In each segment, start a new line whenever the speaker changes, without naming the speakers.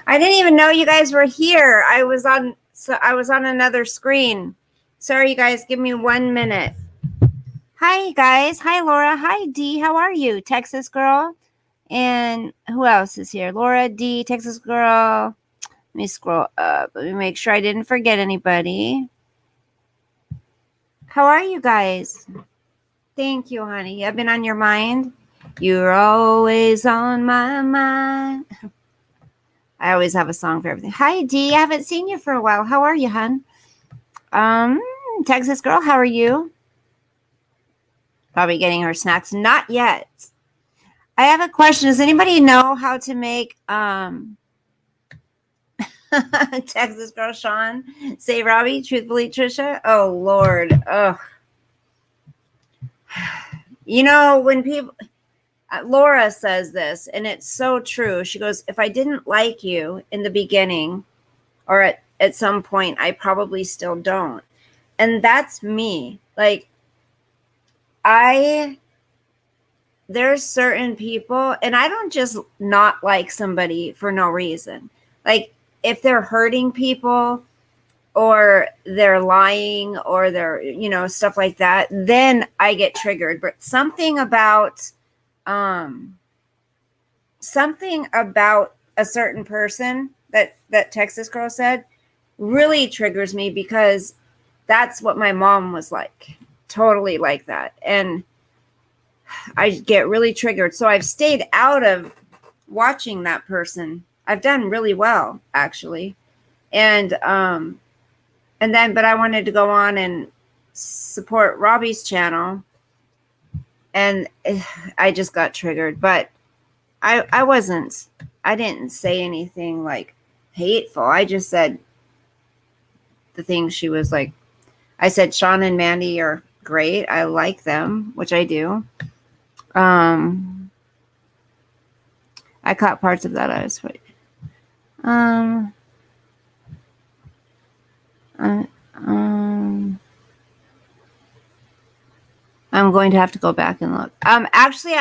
I didn't even know you guys were here. I was on another screen. Sorry, you guys. Give me 1 minute. Hi, guys. Hi, Laura. Hi, Dee. How are you, Texas girl? And who else is here? Laura, Dee, Texas girl. Let me scroll up. Let me make sure I didn't forget anybody. How are you guys? Thank you, honey. I've been on your mind. You're always on my mind. I always have a song for everything. Hi, Dee. I haven't seen you for a while. How are you, hun? Texas girl, how are you? Probably getting her snacks. Not yet. I have a question. Does anybody know how to make Texas girl Sean say Robbie? Truthfully, Trisha? Oh Lord. Oh. You know, when people Laura says this, and it's so true. She goes, if I didn't like you in the beginning or at some point, I probably still don't. And that's me. Like, there's certain people, and I don't just not like somebody for no reason. Like, if they're hurting people or they're lying or they're, stuff like that, then I get triggered. But something about a certain person that Texas girl said really triggers me, because that's what my mom was like, totally like that. And I get really triggered. So I've stayed out of watching that person. I've done really well, actually. And but I wanted to go on and support Robbie's channel, and I just got triggered. But I didn't say anything like hateful. I just said the things she was like. I said Sean and Mandy are great. I like them, which I do. I caught parts of that. I was I'm going to have to go back and look. Actually,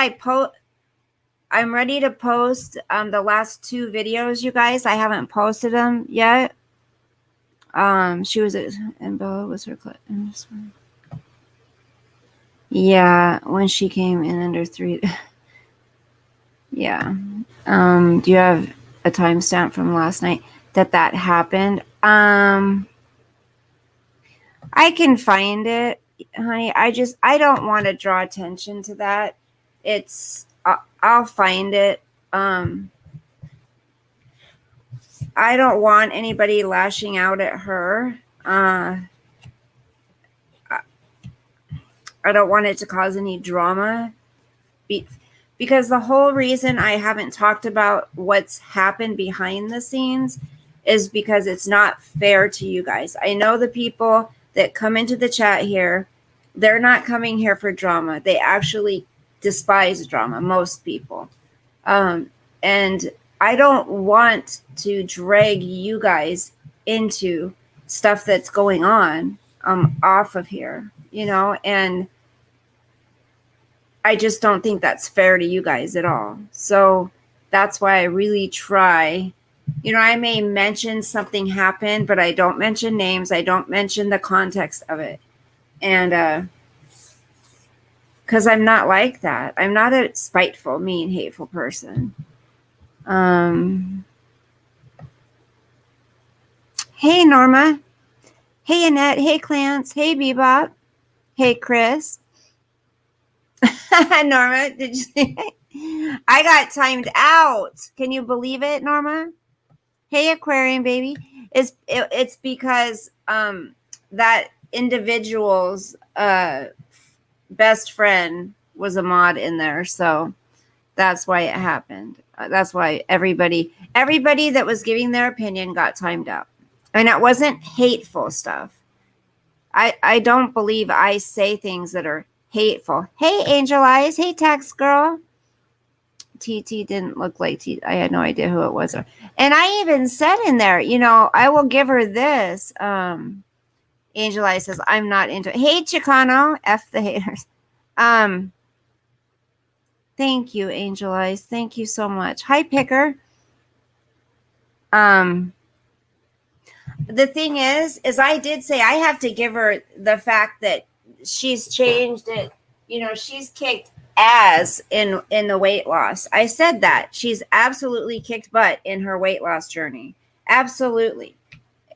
I'm ready to post the last 2 videos, you guys. I haven't posted them yet. She was and Bella was her clip. Yeah, when she came in under 3. Yeah. Do you have a timestamp from last night that happened? I can find it, honey. I don't want to draw attention to that. I'll find it. I don't want anybody lashing out at her. I don't want it to cause any drama. Because the whole reason I haven't talked about what's happened behind the scenes is because it's not fair to you guys. I know the people that come into the chat here, they're not coming here for drama. They actually despise drama, most people. And I don't want to drag you guys into stuff that's going on off of here, and I just don't think that's fair to you guys at all. So that's why I really try. I may mention something happened, but I don't mention names. I don't mention the context of it. And because I'm not like that. I'm not a spiteful, mean, hateful person. Hey, Norma. Hey, Annette. Hey, Clance. Hey, Bebop. Hey, Chris. Norma, did you see? I got timed out. Can you believe it, Norma? Hey, Aquarium baby. It's because that individual's best friend was a mod in there, so that's why it happened. That's why everybody that was giving their opinion got timed out, and it wasn't hateful stuff. I don't believe I say things that are hateful. Hey, Angel Eyes. Hey, Tax Girl. TT didn't look like TT. I had no idea who it was. And I even said in there, I will give her this. Angel Eyes says, I'm not into it. Hey, Chicano. F the haters. Thank you, Angel Eyes. Thank you so much. Hi, Picker. The thing is I did say I have to give her the fact that she's changed it. You know, she's kicked ass in the weight loss. I said that she's absolutely kicked butt in her weight loss journey. Absolutely.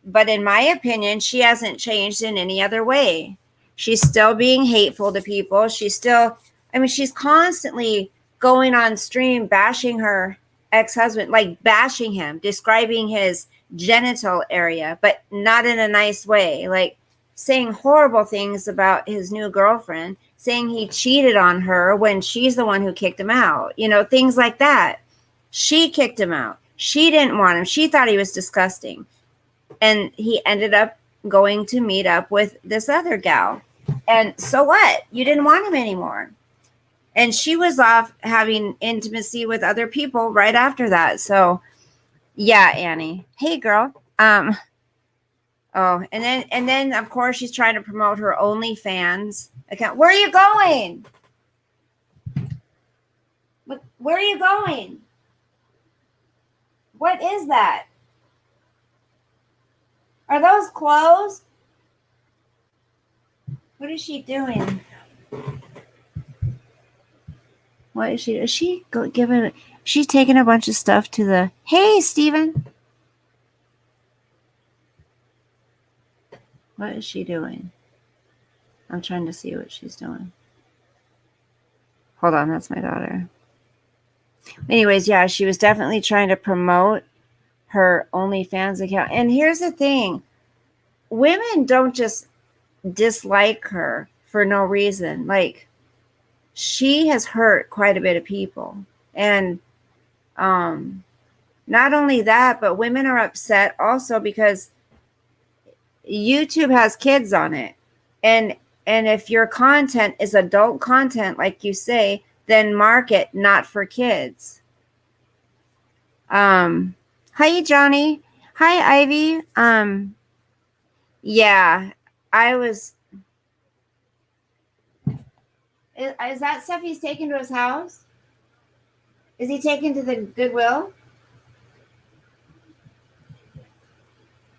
But in my opinion, she hasn't changed in any other way. She's still being hateful to people. She's still, I mean, she's constantly going on stream bashing her ex-husband, like bashing him, describing his genital area, but not in a nice way, like saying horrible things about his new girlfriend, saying he cheated on her when she's the one who kicked him out, you know, things like that. She kicked him out. She didn't want him. She thought he was disgusting. And he ended up going to meet up with this other gal. And so what? You didn't want him anymore. And she was off having intimacy with other people right after that. So yeah, Annie. Hey girl. Oh, and then of course she's trying to promote her OnlyFans account. Where are you going? Where are you going? What is that? Are those clothes? What is she doing? What is she? Is she giving? She's taking a bunch of stuff to the. Hey, Steven. What is she doing? I'm trying to see what she's doing. Hold on, that's my daughter. Anyways, yeah, she was definitely trying to promote her OnlyFans account. And here's the thing. Women don't just dislike her for no reason. Like, she has hurt quite a bit of people. And not only that, but women are upset also because YouTube has kids on it. And if your content is adult content, like you say, then mark it not for kids. Hi, Johnny. Hi, Ivy. Yeah, I was. Is that stuff he's taken to his house? Is he taken to the Goodwill?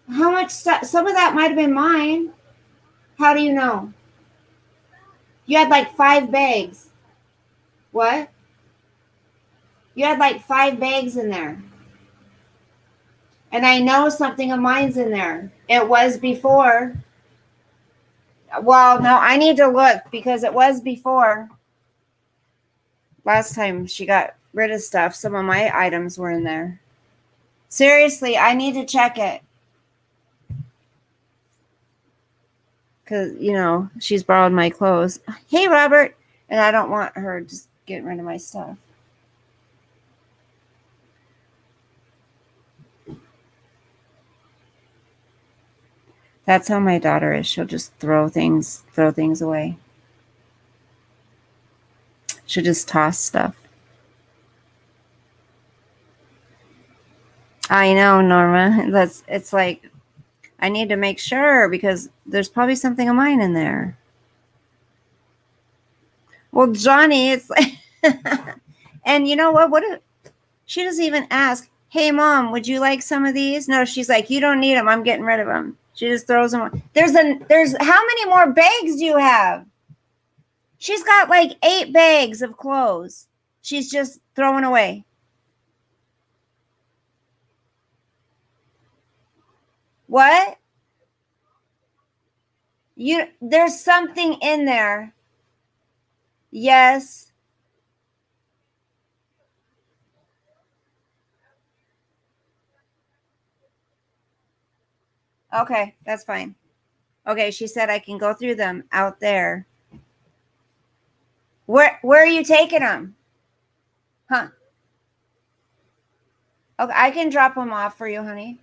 How much stuff? Some of that might have been mine. How do you know? You had like 5 bags. What? You had like 5 bags in there. And I know something of mine's in there. It was before. Well, no, I need to look because it was before. Last time she got rid of stuff, some of my items were in there. Seriously, I need to check it. Because, you know, she's borrowed my clothes. Hey, Robert. And I don't want her just getting rid of my stuff. That's how my daughter is. She'll just throw things away. She'll just toss stuff. I know, Norma. It's like, I need to make sure because there's probably something of mine in there. Well, Johnny, it's like, and you know what? She doesn't even ask, hey, Mom, would you like some of these? No, she's like, you don't need them. I'm getting rid of them. She just throws them on. There's how many more bags do you have? She's got like 8 bags of clothes. She's just throwing away. What? There's something in there. Yes. Okay, that's fine. Okay, she said I can go through them out there. Where are you taking them? Huh? Okay, I can drop them off for you, honey.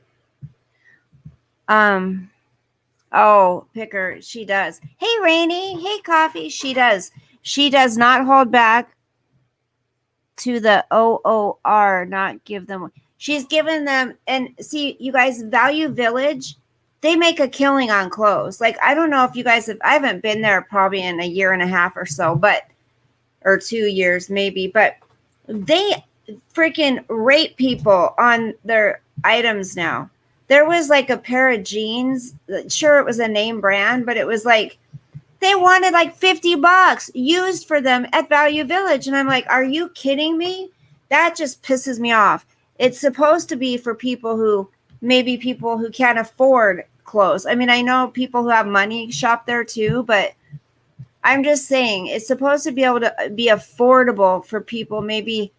Oh, Picker, she does. Hey, Rainy. Hey, Coffee. She does. She does not hold back to the OOR, not give them. She's given them, and see, you guys, Value Village, they make a killing on clothes. Like, I don't know if you guys have, I haven't been there probably in a year and a half or so, or 2 years maybe, but they freaking rate people on their items now. There was like a pair of jeans. Sure, it was a name brand, but it was like they wanted like $50 used for them at Value Village. And I'm like, are you kidding me? That just pisses me off. It's supposed to be for people who can't afford clothes. I mean, I know people who have money shop there too, but I'm just saying it's supposed to be able to be affordable for people, maybe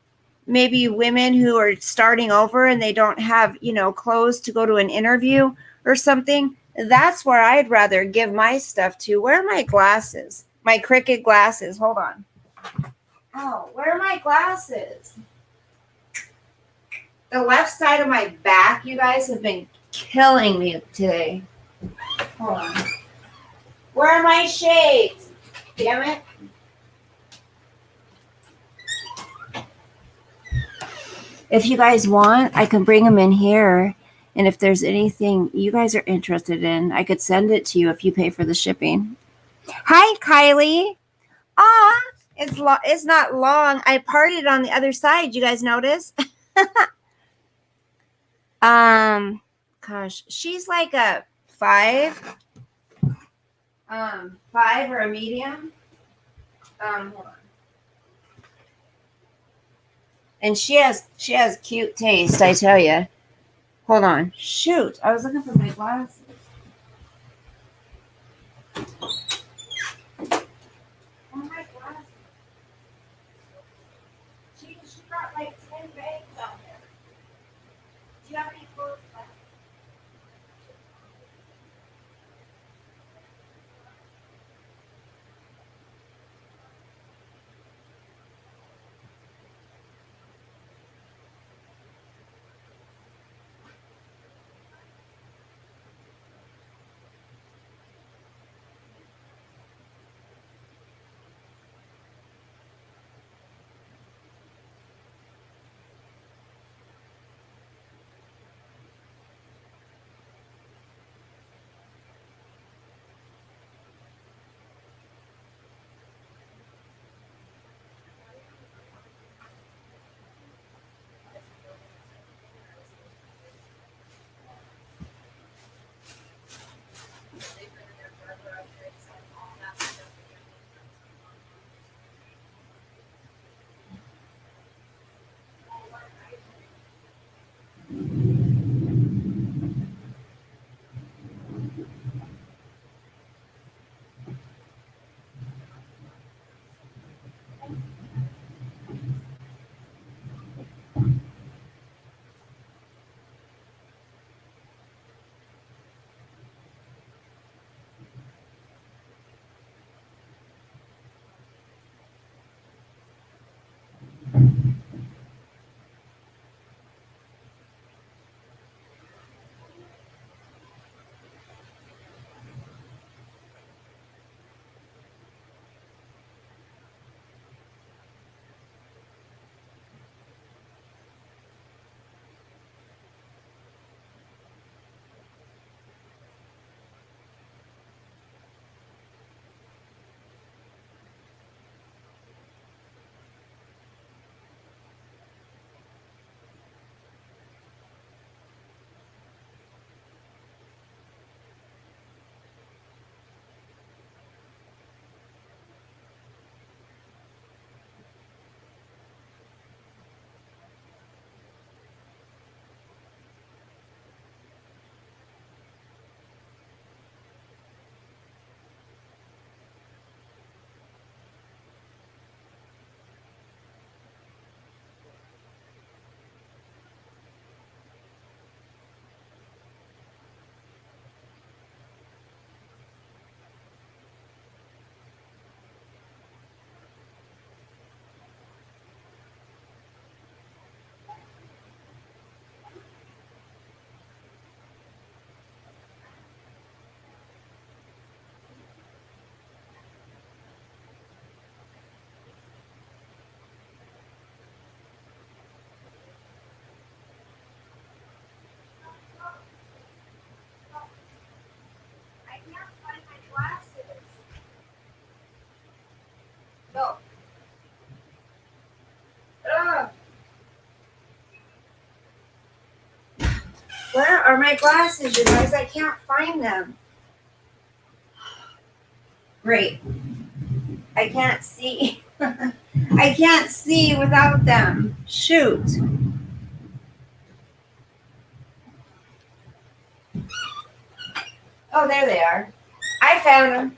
women who are starting over and they don't have, clothes to go to an interview or something. That's where I'd rather give my stuff to. Where are my glasses? My Cricket glasses. Hold on. Oh, where are my glasses? The left side of my back, you guys, have been killing me today. Hold on. Where are my shades? Damn it. If you guys want, I can bring them in here. And if there's anything you guys are interested in, I could send it to you if you pay for the shipping. Hi, Kylie. It's not long. I parted on the other side. You guys notice? Gosh, she's like a 5. 5 or a medium. Hold on. And she has cute taste, I tell you. Hold on. Shoot, I was looking for my glasses. Oh, my glasses. She got like 10 bags out there. Do you have any clothes left? Where are my glasses, you guys? I can't find them. Great. I can't see. I can't see without them. Shoot. Oh, there they are. I found them.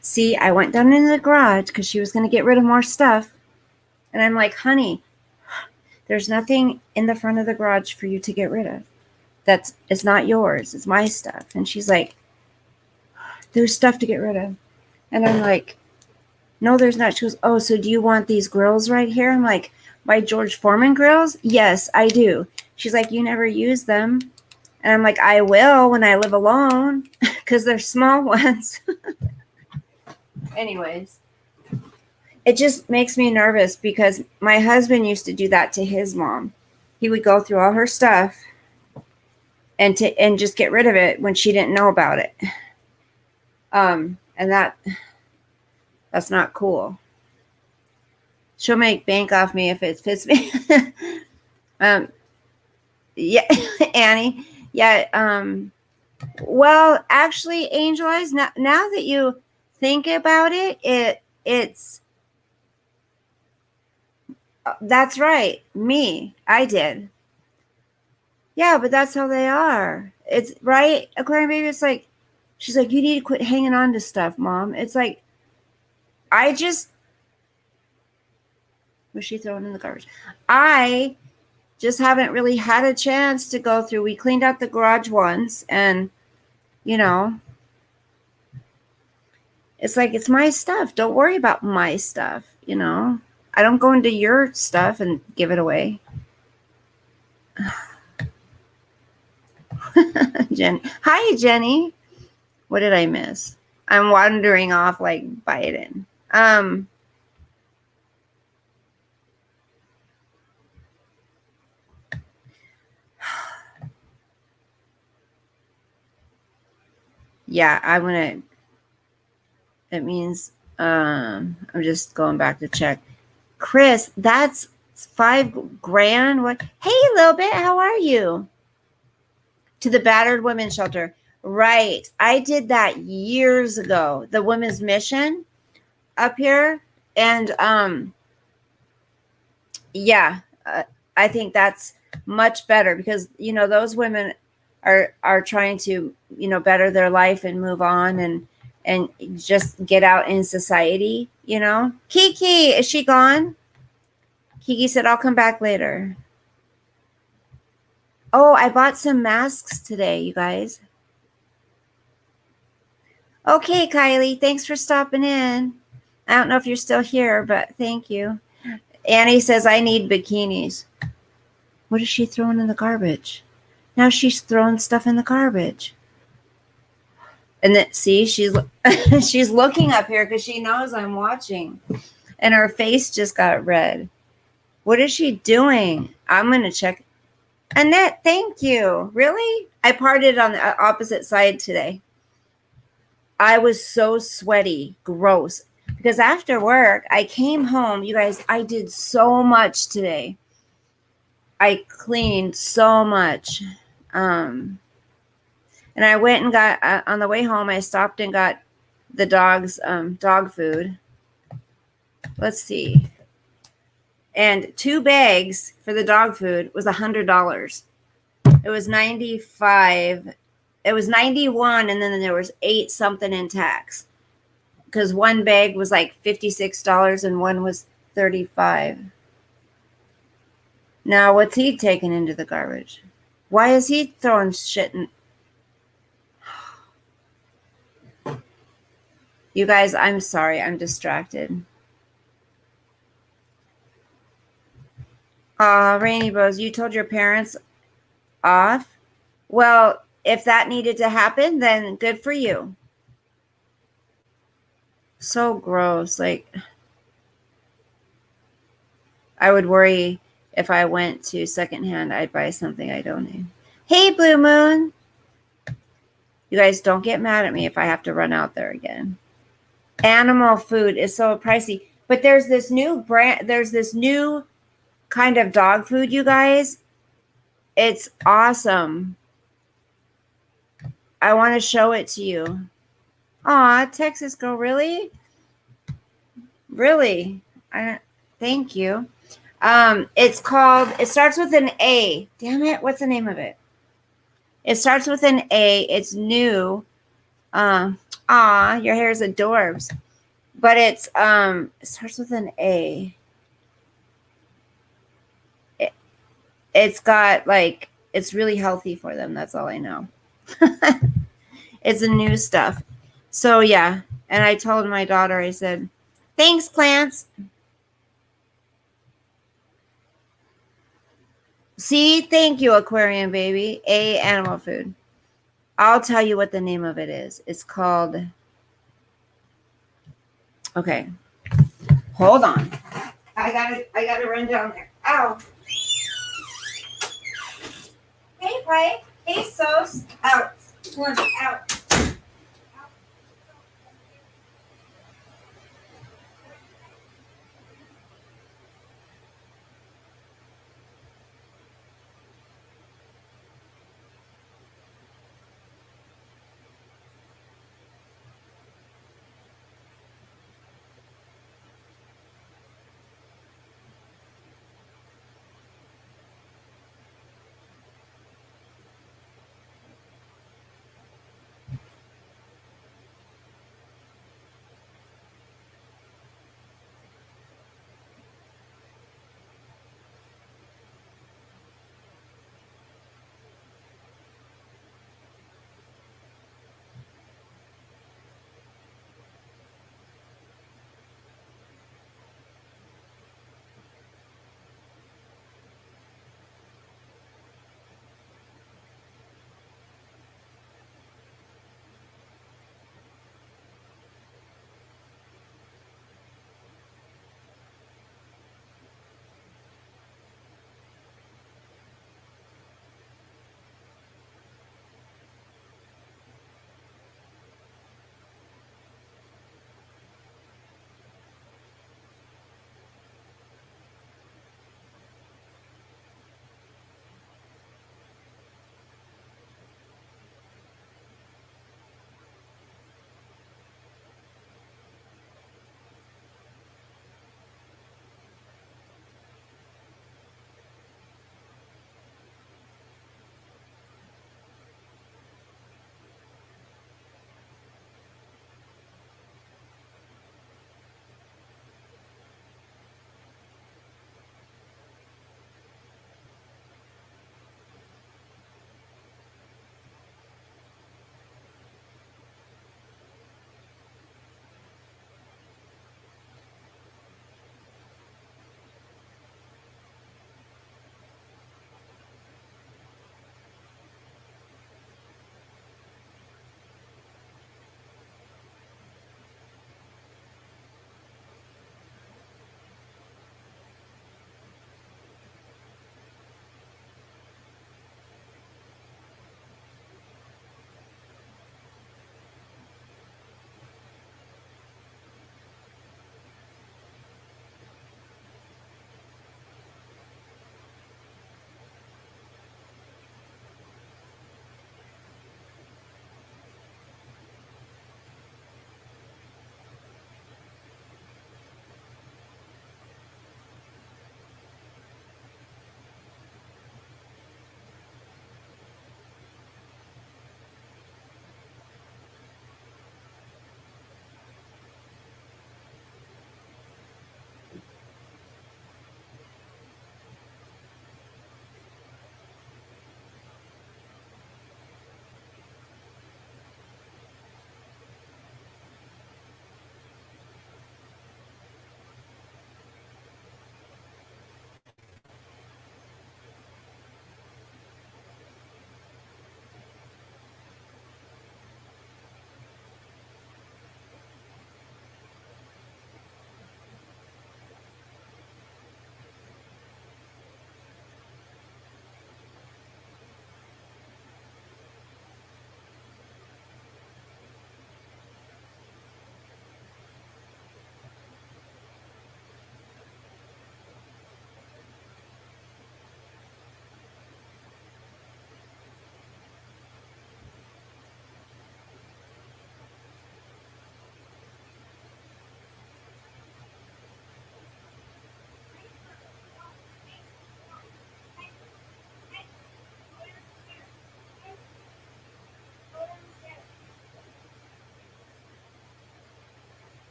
See, I went down into the garage because she was going to get rid of more stuff. And I'm like, honey, there's nothing in the front of the garage for you to get rid of. It's not yours. It's my stuff. And she's like, there's stuff to get rid of. And I'm like, no, there's not. She goes, oh, so do you want these grills right here? I'm like, my George Foreman grills? Yes, I do. She's like, you never use them. And I'm like, I will when I live alone because they're small ones. Anyways, it just makes me nervous because my husband used to do that to his mom. He would go through all her stuff and just get rid of it when she didn't know about it. And that's not cool. She'll make bank off me if it fits me. Yeah, Annie. Yeah. Well, actually, Angel Eyes, now that you think about it, it's that's right. Me. I did. Yeah, but that's how they are. It's right. Aquarium baby, it's like, she's like, you need to quit hanging on to stuff, Mom. It's like, was she throwing in the garbage? I just haven't really had a chance to go through. We cleaned out the garage once and, it's like, it's my stuff. Don't worry about my stuff. I don't go into your stuff and give it away. Jen. Hi, Jenny. What did I miss? I'm wandering off like Biden. Yeah, it means, I'm just going back to check. Chris, that's $5,000. What? Hey, little bit, how are you? To the battered women's shelter. Right. I did that years ago. The women's mission up here. And, I think that's much better because, those women are trying to, better their life and move on and just get out in society, Kiki, is she gone? Kiki said, I'll come back later. Oh, I bought some masks today, you guys. Okay, Kylie, thanks for stopping in. I don't know if you're still here, but thank you. Annie says, I need bikinis. What is she throwing in the garbage? Now she's throwing stuff in the garbage. And then, see, she's she's looking up here because she knows I'm watching. And her face just got red. What is she doing? I'm going to check. Annette, thank you. Really? I parted on the opposite side today. I was so sweaty. Gross. Because after work, I came home. You guys, I did so much today. I cleaned so much. And I went and got, on the way home, I stopped and got the dog's dog food. Let's see. And 2 bags for the dog food was $100. It was $95. It was $91, and then there was $8 something in tax. Because one bag was like $56 and one was $35. Now, what's he taking into the garbage? Why is he throwing shit in? You guys, I'm sorry. I'm distracted. Rainy Bros, you told your parents off? Well, if that needed to happen, then good for you. So gross. Like, I would worry if I went to secondhand, I'd buy something I don't need. Hey, Blue Moon. You guys don't get mad at me if I have to run out there again. Animal food is so pricey. But there's this new brand. There's this new kind of dog food, you guys. It's awesome. I want to show it to you. Aw, Texas girl, really? Really? Thank you. It's called, it starts with an A. Damn it, what's the name of it? It starts with an A. It's new. Your hair is adorbs. But it starts with an A. It's got like, it's really healthy for them. That's all I know. It's the new stuff. So yeah. And I told my daughter, I said, thanks, plants. See, thank you, aquarium baby. A animal food. I'll tell you what the name of it is. It's called. Okay. Hold on. I gotta run down there. Ow. Hey, Play. Hey, Sos. Out. One, out.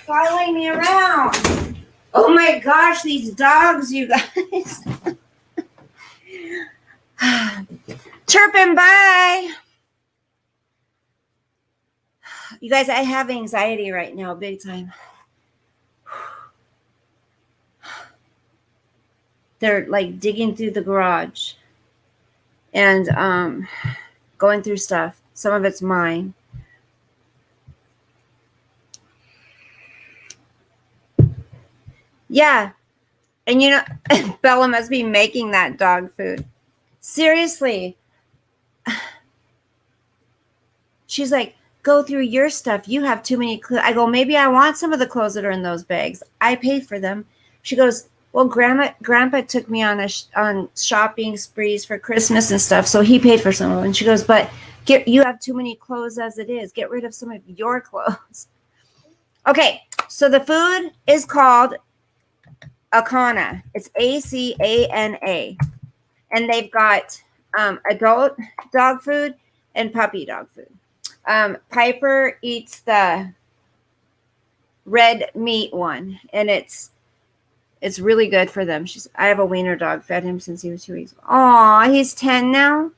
following me around. Oh my gosh, these dogs, you guys. Chirping by. You guys, I have anxiety right now, big time. They're like digging through the garage and going through stuff. Some of it's mine. Yeah. And you know, Bella must be making that dog food. Seriously. She's like, go through your stuff. You have too many clothes. I go, maybe I want some of the clothes that are in those bags. I paid for them. She goes, well, Grandpa took me on on shopping sprees for Christmas and stuff, so he paid for some of them. And she goes, but you have too many clothes as it is. Get rid of some of your clothes. Okay, so the food is called Acana. It's Acana. And they've got adult dog food and puppy dog food. Piper eats the red meat one, and it's really good for them. I have a wiener dog, fed him since he was 2 weeks. Aw, he's 10 now.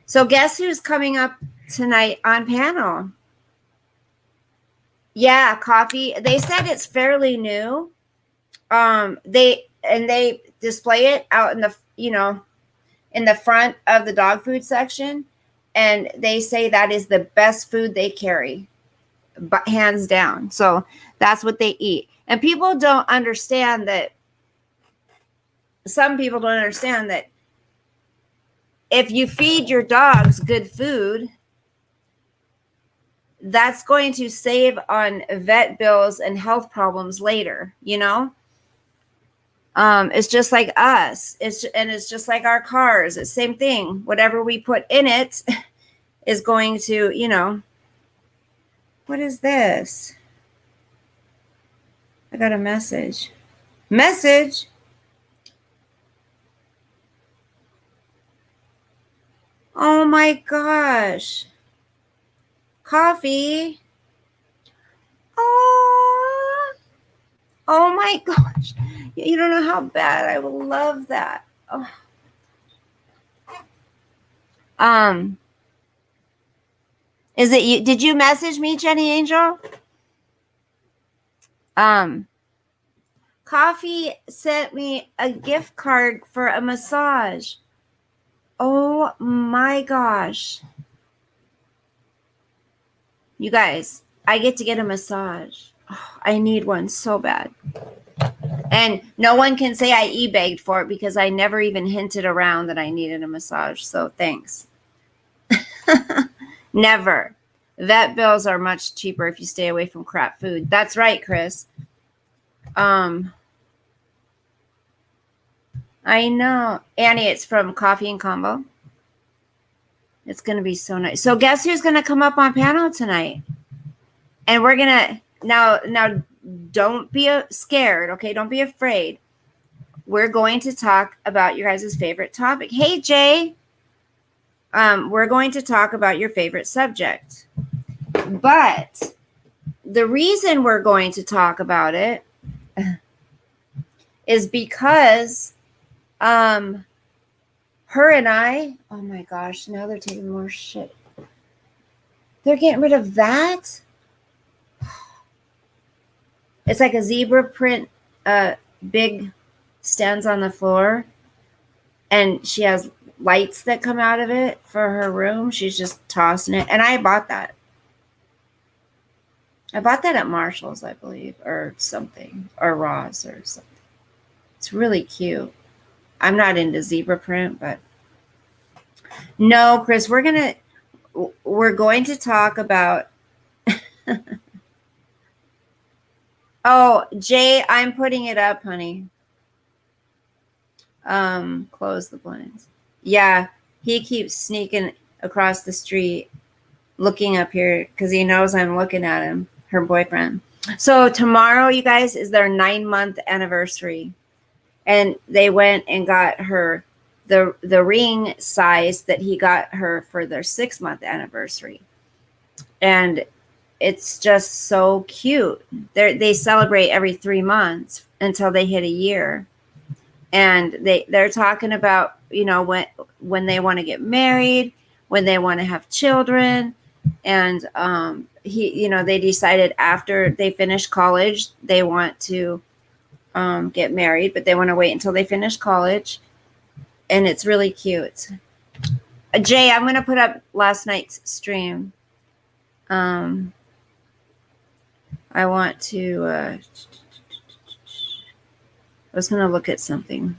So guess who's coming up tonight on panel? Yeah, coffee. They said it's fairly new. They display it out in the, in the front of the dog food section, and they say that is the best food they carry, but hands down. So that's what they eat. And people don't understand that. Some people don't understand that if you feed your dogs good food, that's going to save on vet bills and health problems later, It's just like us. It's just like our cars. It's the same thing. Whatever we put in it is going to, What is this? I got a message. Message? Oh my gosh. Coffee. Oh my gosh. You don't know how bad I will love that. Oh. Is it you? Did you message me, Jenny Angel? Coffee sent me a gift card for a massage. Oh my gosh. You guys, I get to get a massage. Oh, I need one so bad. And no one can say I eBayed for it because I never even hinted around that I needed a massage. So thanks. Never. Vet bills are much cheaper if you stay away from crap food. That's right, Chris. I know. Annie, it's from Coffee and Combo. It's going to be so nice. So guess who's going to come up on panel tonight? And we're going to now don't be scared, okay? Don't be afraid. We're going to talk about your guys' favorite topic. Hey, Jay. We're going to talk about your favorite subject. But the reason we're going to talk about it is because her and I, oh my gosh, now they're taking more shit. They're getting rid of that. It's like a zebra print, big stands on the floor. And she has lights that come out of it for her room. She's just tossing it. And I bought that. I bought that at Marshall's, I believe, or something, or Ross or something. It's really cute. I'm not into zebra print, but no, Chris, we're going to talk about. Oh, Jay, I'm putting it up, honey. Close the blinds. Yeah, he keeps sneaking across the street, looking up here because he knows I'm looking at him, her boyfriend. So tomorrow, you guys, is their 9-month anniversary. And they went and got her the ring size that he got her for their 6-month anniversary. And it's just so cute. They celebrate every 3 months until they hit a year. And they're talking about, when they want to get married, when they want to have children. And they decided after they finish college, they want to get married, but they want to wait until they finish college. And it's really cute. Jay, I'm going to put up last night's stream. I want to, I was going to look at something.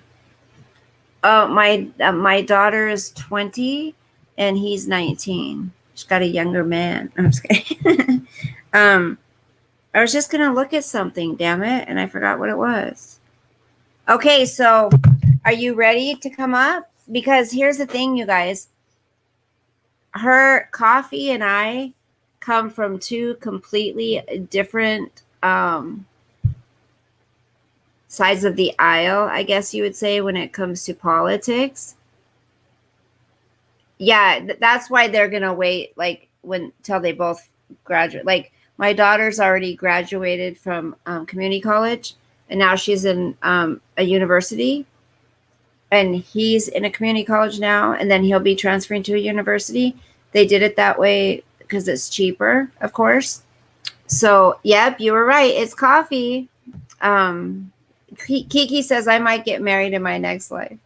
Oh, my daughter is 20 and he's 19. She's got a younger man. I'm just kidding. I was just going to look at something, damn it, and I forgot what it was. Okay, so are you ready to come up? Because here's the thing, you guys. Her Coffee and I come from two completely different sides of the aisle, I guess you would say, when it comes to politics. Yeah, that's why they're gonna wait, like, till they both graduate. Like, my daughter's already graduated from community college, and now she's in a university, and he's in a community college now, and then he'll be transferring to a university. They did it that way because it's cheaper, of course. So, yep, you were right. It's coffee. Kiki says I might get married in my next life.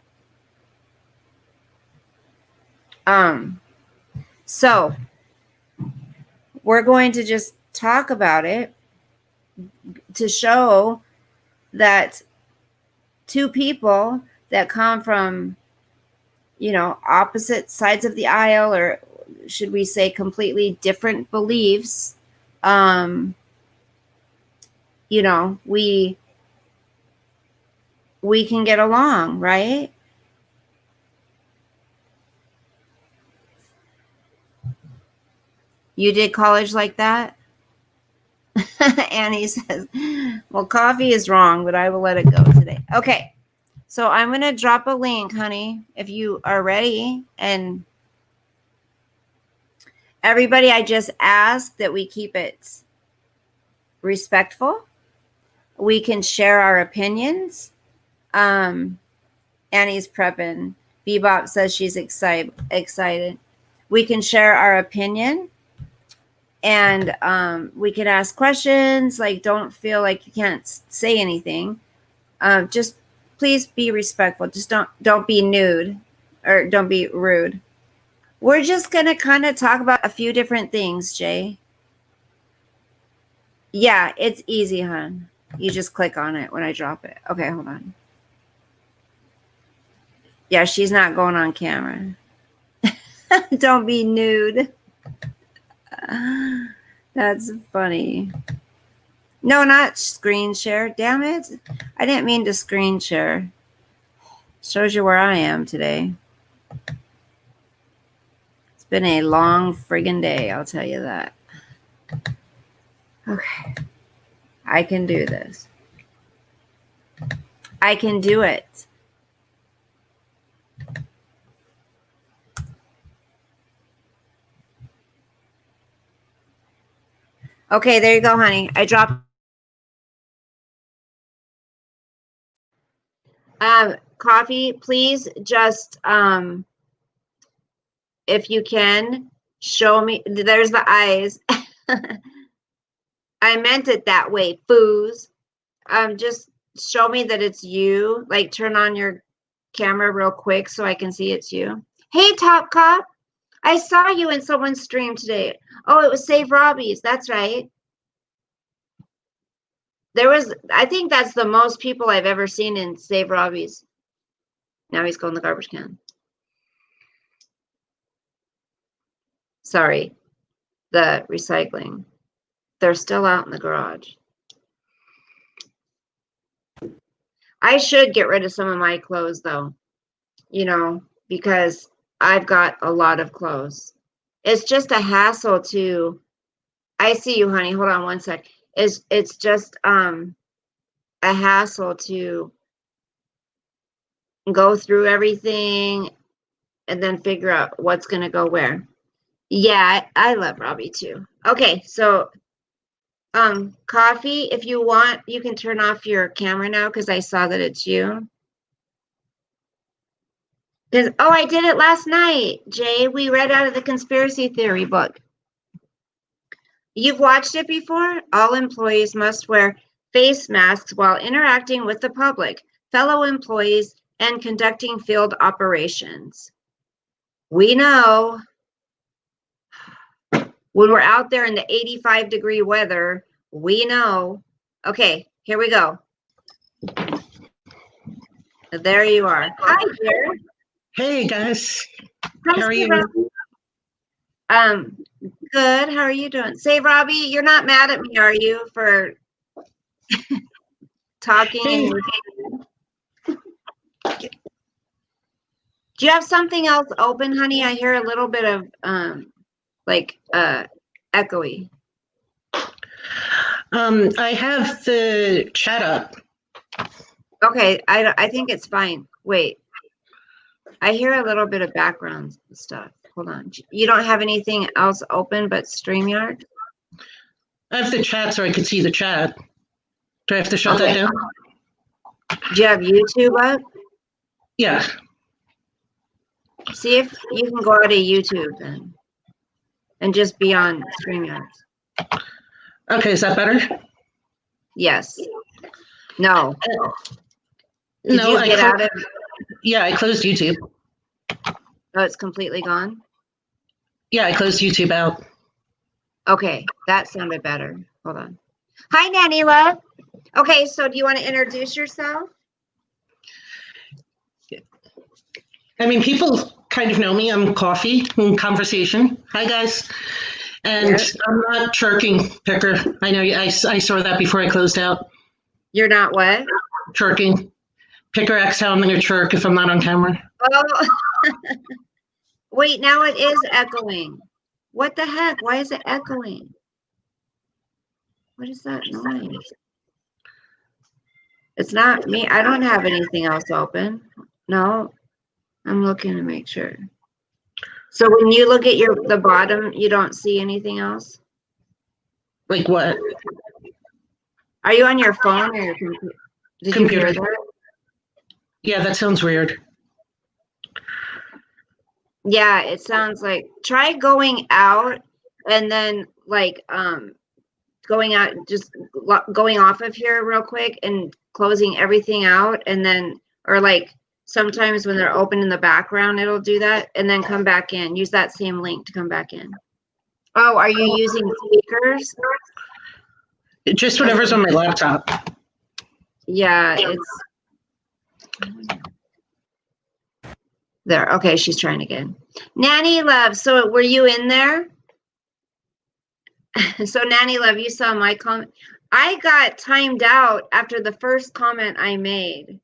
So we're going to just talk about it to show that two people that come from, opposite sides of the aisle, or should we say completely different beliefs, we can get along, right? You did college like that? Annie says, well, coffee is wrong, but I will let it go today. Okay. So I'm going to drop a link, honey, if you are ready. And everybody, I just ask that we keep it respectful. We can share our opinions. Annie's prepping. Bebop says she's excited. We can share our opinion. And we can ask questions. Like, don't feel like you can't say anything. Just please be respectful. Just don't be nude, or don't be rude. We're just going to kind of talk about a few different things, Jay. Yeah, it's easy, hon. You just click on it when I drop it. Okay, hold on. Yeah, she's not going on camera. Don't be nude. That's funny. No, not screen share. Damn it. I didn't mean to screen share. Shows you where I am today. It's been a long friggin' day, I'll tell you that. Okay. I can do this. I can do it. Okay, there you go, honey. I dropped. Coffee, please just, if you can, show me. There's the eyes. I meant it that way, foos. Just show me that it's you. Like, turn on your camera real quick so I can see it's you. Hey, Top Cop. I saw you in someone's stream today. Oh, it was Save Robbie's. That's right. I think that's the most people I've ever seen in Save Robbie's. Now he's going in the garbage can. Sorry. The recycling. They're still out in the garage. I should get rid of some of my clothes, though, because I've got a lot of clothes. It's just a hassle to, I see you, honey. Hold on one sec. It's just a hassle to go through everything and then figure out what's going to go where. Yeah, I love Robbie too. Okay, so Coffee, if you want, you can turn off your camera now because I saw that it's you. Because I did it last night, Jay. We read out of the conspiracy theory book. You've watched it before? All employees must wear face masks while interacting with the public, fellow employees, and conducting field operations. We know when we're out there in the 85-degree weather, we know. Okay, here we go. There you are. Hi, dear.
Hey, guys.
Come
How are
see
you?
Robbie. Good. How are you doing? Say, Robbie, you're not mad at me, are you, for talking?
Hey.
Do you have something else open, honey? I hear a little bit of echoey.
I have the chat up.
Okay, I think it's fine. Wait, I hear a little bit of background stuff. Hold on. You don't have anything else open but StreamYard?
I have the chat so I can see the chat. Do I have to shut that down?
Do you have YouTube up?
Yeah.
See if you can go out of YouTube then and just be on StreamYard.
Okay, is that better?
Yes. No. Did
No,
you get out of?
Yeah, I closed YouTube.
Oh, it's completely gone?
Yeah, I closed YouTube out.
Okay, that sounded better. Hold on. Hi, Nanny Love. Okay, so do you want to introduce yourself?
I mean, people kind of know me. I'm Coffee in Conversation. Hi, guys. And
Yes.
I'm not chirking, Picker. I know I saw that before I closed out.
You're not what?
Chirking. Picker X how I'm going to chirk if I'm not on camera.
Oh, wait, now it is echoing. What the heck? Why is it echoing? What is that noise? It's not me. I don't have anything else open. No, I'm looking to make sure. So when you look at the bottom, you don't see anything else?
Like what?
Are you on your phone or your computer? Did you hear that?
Yeah, that sounds weird.
Yeah, it sounds like try going out and then going out, just going off of here real quick and closing everything out, and then or sometimes when they're open in the background it'll do that, and then come back in. Use that same link to come back in. Oh, are you using speakers?
Just whatever's on my laptop.
Yeah, it's there. Okay, she's trying again. Nanny Love, so were you in there? So Nanny Love, you saw my comment. I got timed out after the first comment I made.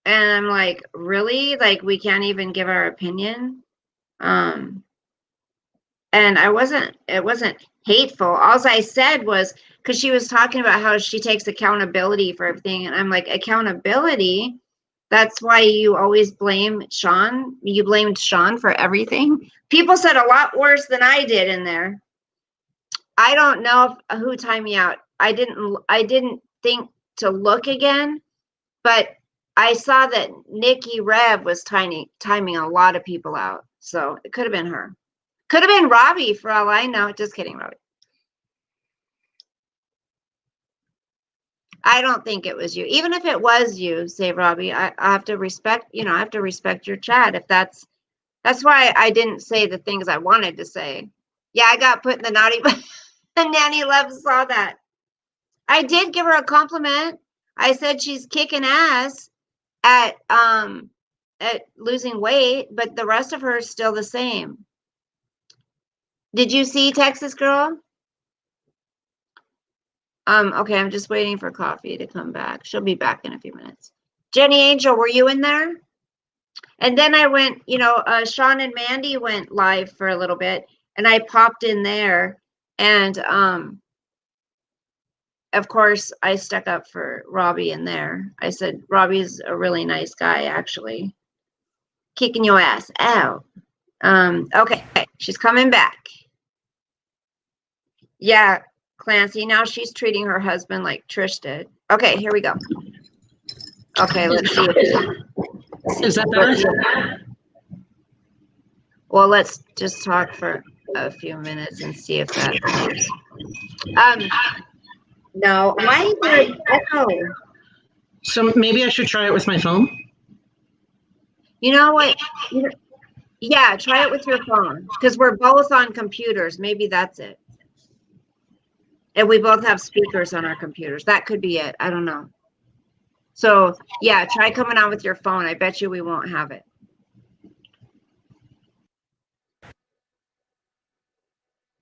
And I'm like, really? Like, we can't even give our opinion? And it wasn't hateful. All I said was, because she was talking about how she takes accountability for everything. And I'm like, accountability? That's why you always blame Sean. You blamed Sean for everything. People said a lot worse than I did in there. I don't know who timed me out. I didn't think to look again, but I saw that Nikki Rev was timing a lot of people out. So it could have been her. Could have been Robbie for all I know. Just kidding, Robbie. I don't think it was you. Even if it was you, say Robbie, I have to respect, I have to respect your chat. If that's why I didn't say the things I wanted to say. Yeah, I got put in the naughty, but Nanny Love saw that. I did give her a compliment. I said she's kicking ass at losing weight, but the rest of her is still the same. Did you see Texas Girl? Okay, I'm just waiting for Coffee to come back. She'll be back in a few minutes. Jenny Angel, were you in there? And then I went, Sean and Mandy went live for a little bit, and I popped in there, and of course I stuck up for Robbie in there. I said Robbie's a really nice guy, actually. Kicking your ass out. Okay, she's coming back. Yeah, Clancy, now she's treating her husband like Trish did. Okay, here we go. Okay, let's see.
Is that better?
Well, let's just talk for a few minutes and see if that helps. No, why is there an echo?
So maybe I should try it with my phone.
You know what? Yeah, try it with your phone because we're both on computers. Maybe that's it. And we both have speakers on our computers. That could be it. I don't know. So yeah, try coming on with your phone. I bet you we won't have it.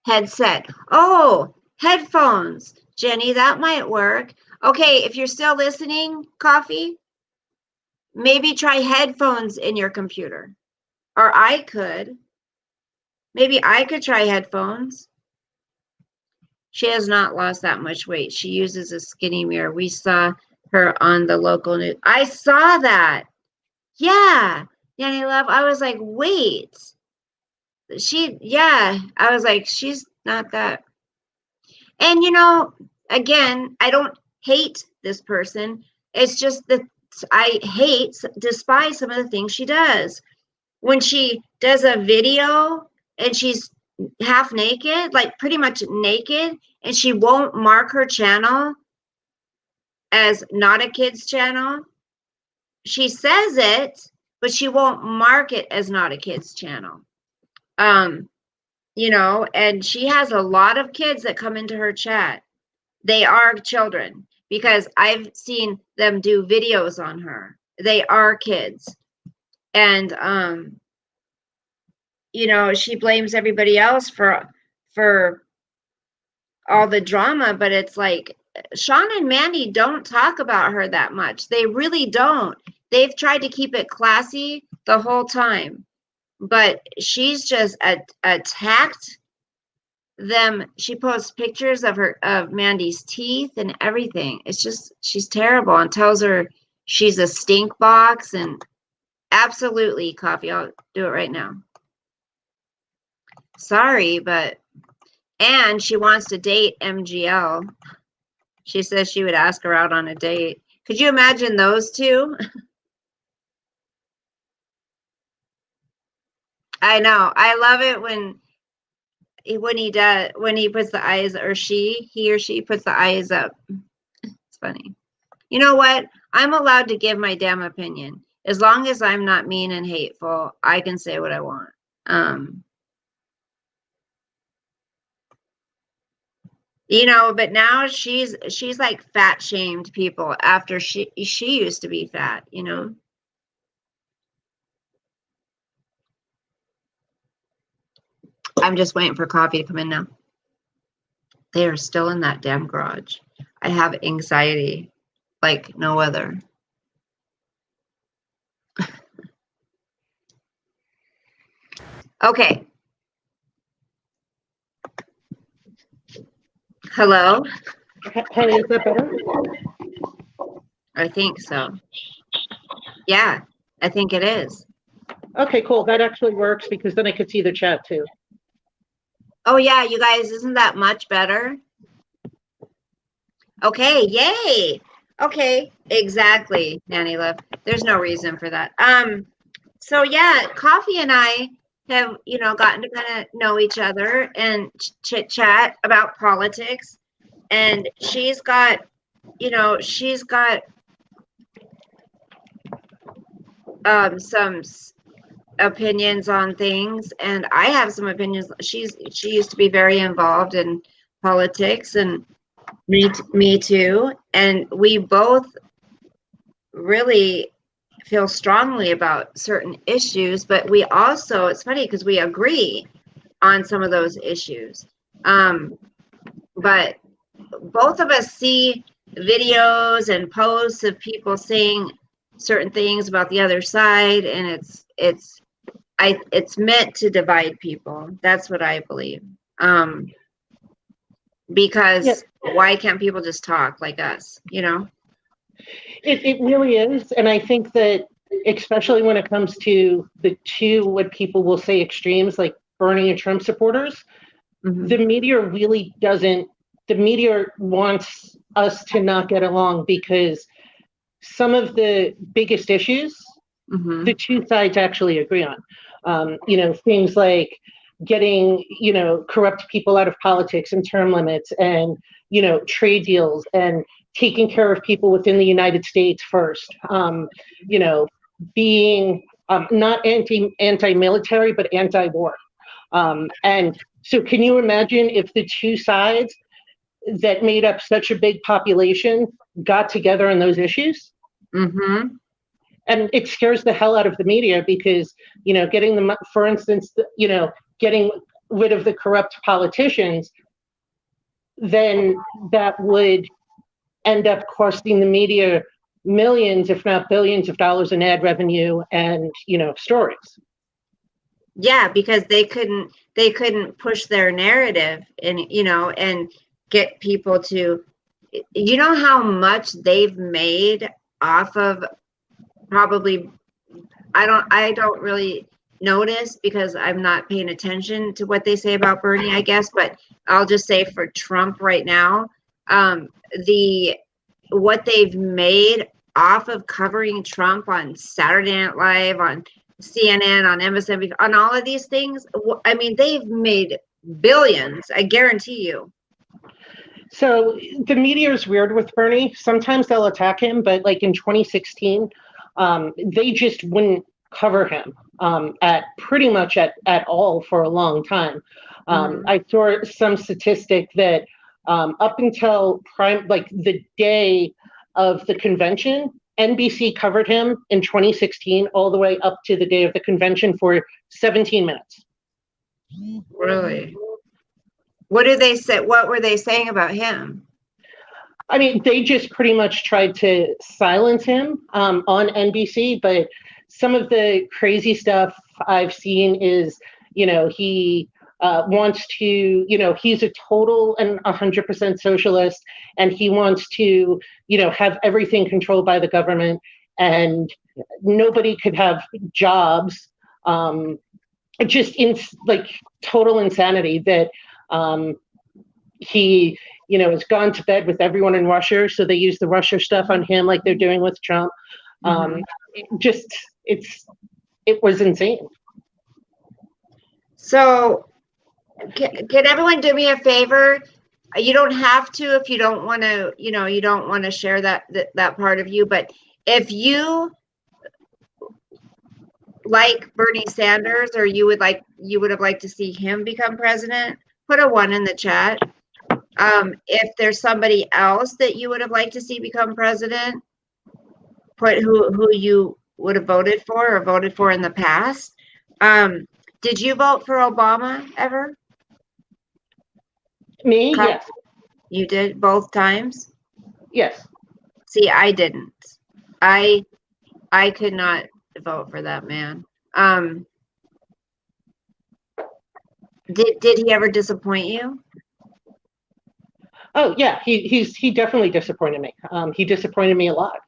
Headset. Oh, headphones. Jenny, that might work. Okay, if you're still listening, Coffee, maybe try headphones in your computer. Or I could. Maybe I could try headphones. She has not lost that much weight. She uses a skinny mirror. We saw her on the local news. I saw that. Yeah. Yanni Love. I was like, wait. I was like, she's not that. And again, I don't hate this person. It's just that I despise some of the things she does. When she does a video and she's half naked, like pretty much naked, and she won't mark her channel as not a kid's channel. She says it, but she won't mark it as not a kid's channel. And she has a lot of kids that come into her chat. They are children because I've seen them do videos on her. They are kids. And she blames everybody else for all the drama, but it's like Sean and Mandy don't talk about her that much. They really don't. They've tried to keep it classy the whole time, but she's just attacked them. She posts pictures of Mandy's teeth and everything. It's just, she's terrible, and tells her she's a stink box. And absolutely, Coffee, I'll do it right now. Sorry, and she wants to date MGL. She says she would ask her out on a date. Could you imagine those two? I know. I love it when he puts the eyes, or he or she puts the eyes up. It's funny. You know what? I'm allowed to give my damn opinion. As long as I'm not mean and hateful, I can say what I want. But now she's like fat shamed people after she used to be fat, I'm just waiting for Coffee to come in now. They are still in that damn garage. I have anxiety like no other. Okay. Hello?
Hey, is that better?
I think so. Yeah, I think it is.
Okay, cool. That actually works because then I could see the chat too.
Oh yeah, you guys, isn't that much better? Okay, yay. Okay, exactly, Nanny Love. There's no reason for that. So yeah, Coffee and I have, gotten to kind of know each other and chit chat about politics. And she's got some opinions on things, and I have some opinions. She used to be very involved in politics, and me too. And we both really feel strongly about certain issues, but we also, it's funny because we agree on some of those issues. But both of us see videos and posts of people saying certain things about the other side, and it's meant to divide people. That's what I believe. Because why can't people just talk like us,
It really is. And I think that especially when it comes to the two, what people will say extremes, like Bernie and Trump supporters, the media really doesn't, the media wants us to not get along because some of the biggest issues, the two sides actually agree on. Things like getting, corrupt people out of politics and term limits and, trade deals and taking care of people within the United States first, being not anti-military, but anti-war. And so can you imagine if the two sides that made up such a big population got together on those issues? And it scares the hell out of the media because, getting them, for instance, getting rid of the corrupt politicians, then that would end up costing the media millions, if not billions of dollars in ad revenue and, stories.
Yeah, because they couldn't push their narrative and, and get people to, how much they've made off of probably, I don't really notice because I'm not paying attention to what they say about Bernie, I guess, but I'll just say for Trump right now, what they've made off of covering Trump on Saturday Night Live, on CNN, on MSNBC, on all of these things. I mean, they've made billions, I guarantee you.
So the media is weird with Bernie. Sometimes they'll attack him, but like in 2016, they just wouldn't cover him at pretty much at all for a long time. I saw some statistic that up until the day of the convention, NBC covered him in 2016 all the way up to the day of the convention for 17 minutes.
Really? What did they say? What were they saying about him?
I mean, they just pretty much tried to silence him on NBC, but some of the crazy stuff I've seen is, he wants to, he's a total and 100% socialist, and he wants to, have everything controlled by the government, and nobody could have jobs. Just in total insanity that he, has gone to bed with everyone in Russia, so they use the Russia stuff on him like they're doing with Trump. It was insane. So
can everyone do me a favor? You don't have to if you don't want to, you don't want to share that part of you, but if you like Bernie Sanders, or you would have liked to see him become president, put a 1 in the chat. If there's somebody else that you would have liked to see become president, put who you would have voted for or voted for in the past. Did you vote for Obama ever?
Me? Yes.
You did both times?
Yes.
See, I didn't. I could not vote for that man. Did he ever disappoint you?
Oh yeah, he definitely disappointed me. He disappointed me a lot,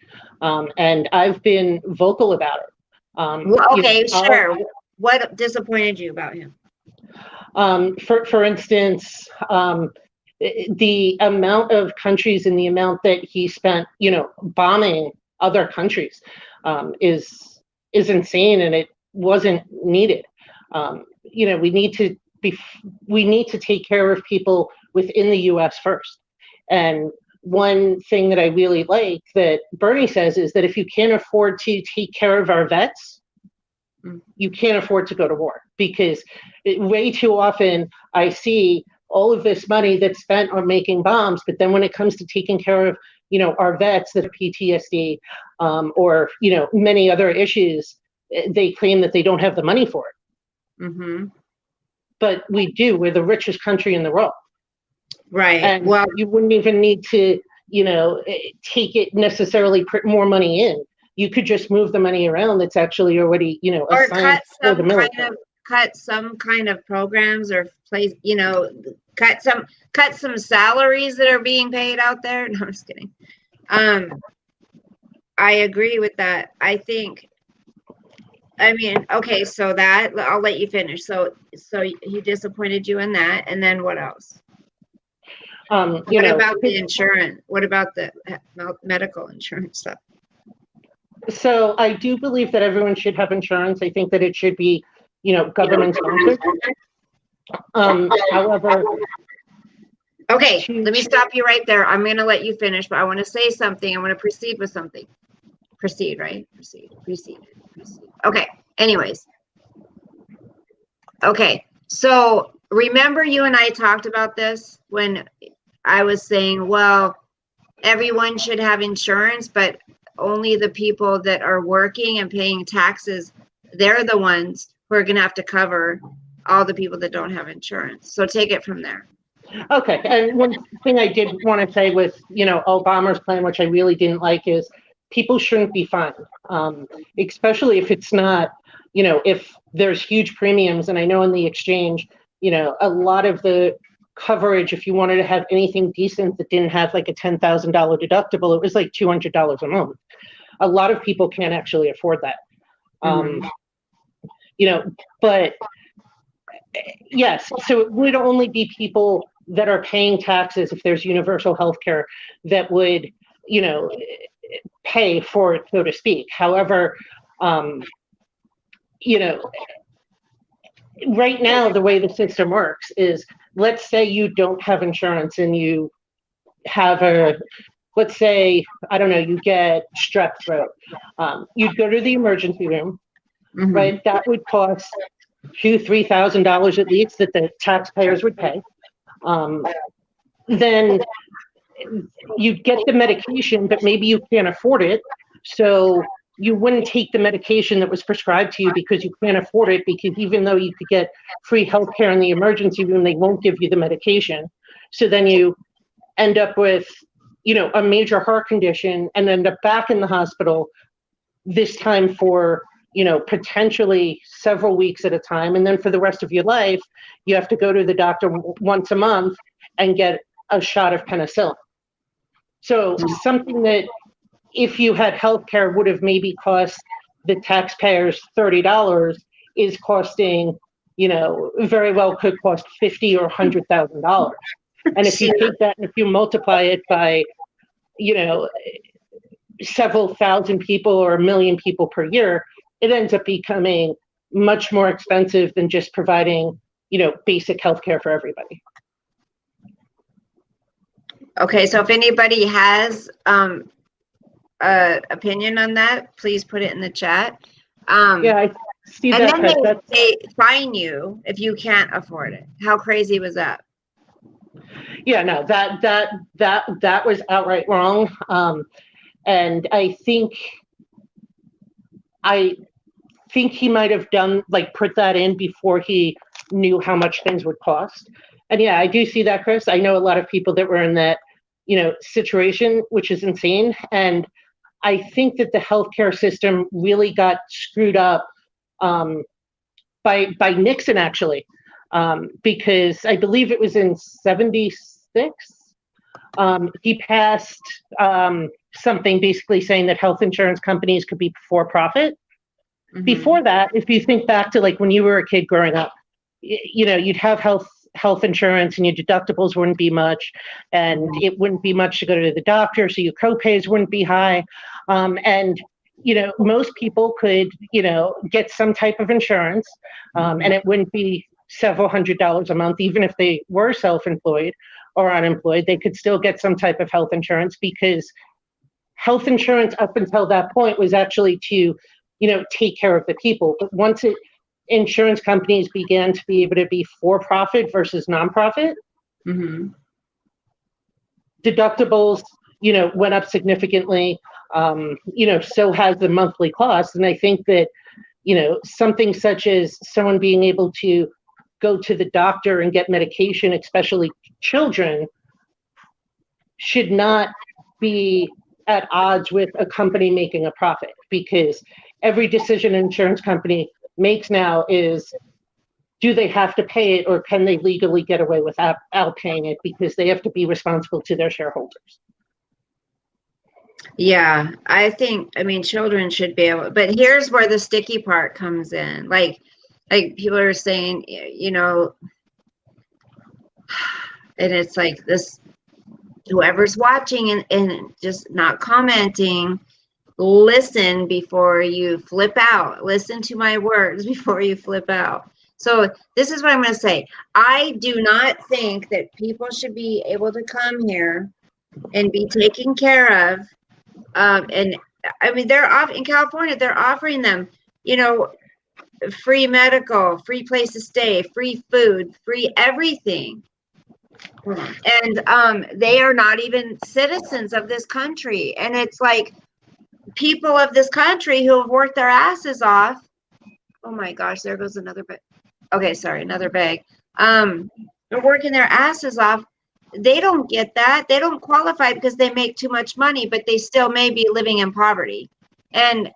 and I've been vocal about it.
Well, okay, sure. What disappointed you about him?
For instance, the amount of countries and the amount that he spent, bombing other countries, is insane, and it wasn't needed. We need to take care of people within the U.S. first. And one thing that I really like that Bernie says is that if you can't afford to take care of our vets, you can't afford to go to war, because way too often I see all of this money that's spent on making bombs, but then when it comes to taking care of, our vets that have PTSD, or, many other issues, they claim that they don't have the money for it. But we do. We're the richest country in the world.
Right.
And
well,
you wouldn't even need to, take it necessarily, put more money in. You could just move the money around that's actually already,
or
assigned for the military.
Cut some kind of programs, or place, cut some salaries that are being paid out there. No, I'm just kidding. I agree with that. I think I mean, okay, so that I'll let you finish. So he disappointed you in that, and then what else?
You
What
know,
about the insurance? What about the medical insurance stuff?
so I do believe that everyone should have insurance. I think that it should be, government sponsored. However,
Okay, let me stop you right there. I'm going to let you finish, but I want to say something. I want to proceed with something. Proceed, right? Proceed. Okay, anyways. Okay, so remember you and I talked about this when I was saying, well, everyone should have insurance, but only the people that are working and paying taxes, they're the ones who are going to have to cover all the people that don't have insurance. So take it from there.
Okay, and one thing I did want to say with, Obama's plan, which I really didn't like, is people shouldn't be fined, especially if it's not, if there's huge premiums. And I know in the exchange, a lot of the coverage, if you wanted to have anything decent that didn't have like a $10,000 deductible, it was like $200 a month. A lot of people can't actually afford that. But yes, so it would only be people that are paying taxes if there's universal health care that would, pay for it, so to speak. However, right now, the way the system works is, let's say you don't have insurance and you have let's say, I don't know, you get strep throat. You'd go to the emergency room, right? That would cost $2,000-$3,000 at least that the taxpayers would pay. Then you'd get the medication, but maybe you can't afford it. So you wouldn't take the medication that was prescribed to you because you can't afford it, because even though you could get free health care in the emergency room, they won't give you the medication. So then you end up with, a major heart condition and end up back in the hospital, this time for, potentially several weeks at a time. And then for the rest of your life, you have to go to the doctor once a month and get a shot of penicillin. So something that, if you had healthcare, would have maybe cost the taxpayers $30 is costing, very well could cost $50,000 or $100,000. And if you take that and if you multiply it by, several thousand people or 1 million people per year, it ends up becoming much more expensive than just providing, basic healthcare for everybody.
Okay, so if anybody has an opinion on that, please put it in the chat.
Yeah, I see
and
that.
Then they fine you if you can't afford it. How crazy was that?
Yeah, no, that was outright wrong. And I think he might have put that in before he knew how much things would cost. And yeah, I do see that, Chris. I know a lot of people that were in that, situation, which is insane. And I think that the healthcare system really got screwed up by Nixon, actually, because I believe it was in '76. He passed something basically saying that health insurance companies could be for profit. Before that, if you think back to when you were a kid growing up, you'd have health insurance and your deductibles wouldn't be much, and it wouldn't be much to go to the doctor, so your co-pays wouldn't be high. And most people could, get some type of insurance, and it wouldn't be several $100s a month. Even if they were self-employed or unemployed, they could still get some type of health insurance, because health insurance up until that point was actually to, take care of the people. But once insurance companies began to be able to be for-profit versus non-profit, deductibles, went up significantly. So has the monthly cost. And I think that, something such as someone being able to go to the doctor and get medication, especially children, should not be at odds with a company making a profit, because every decision an insurance company makes now is, do they have to pay it, or can they legally get away without paying it, because they have to be responsible to their shareholders.
Yeah, I mean, children should be able, but here's where the sticky part comes in. Like people are saying, you know, and it's like this, whoever's watching and just not commenting, listen before you flip out. Listen to my words before you flip out. So this is what I'm going to say. I do not think that people should be able to come here and be taken care of. And I mean, they're off in California. They're offering them, you know, free medical, free place to stay, free food, free everything. And they are not even citizens of this country. And it's like people of this country who have worked their asses off. Oh my gosh, there goes another bag. Okay, sorry, another bag. They're working their asses off. They don't get that. They don't qualify because they make too much money, but they still may be living in poverty. And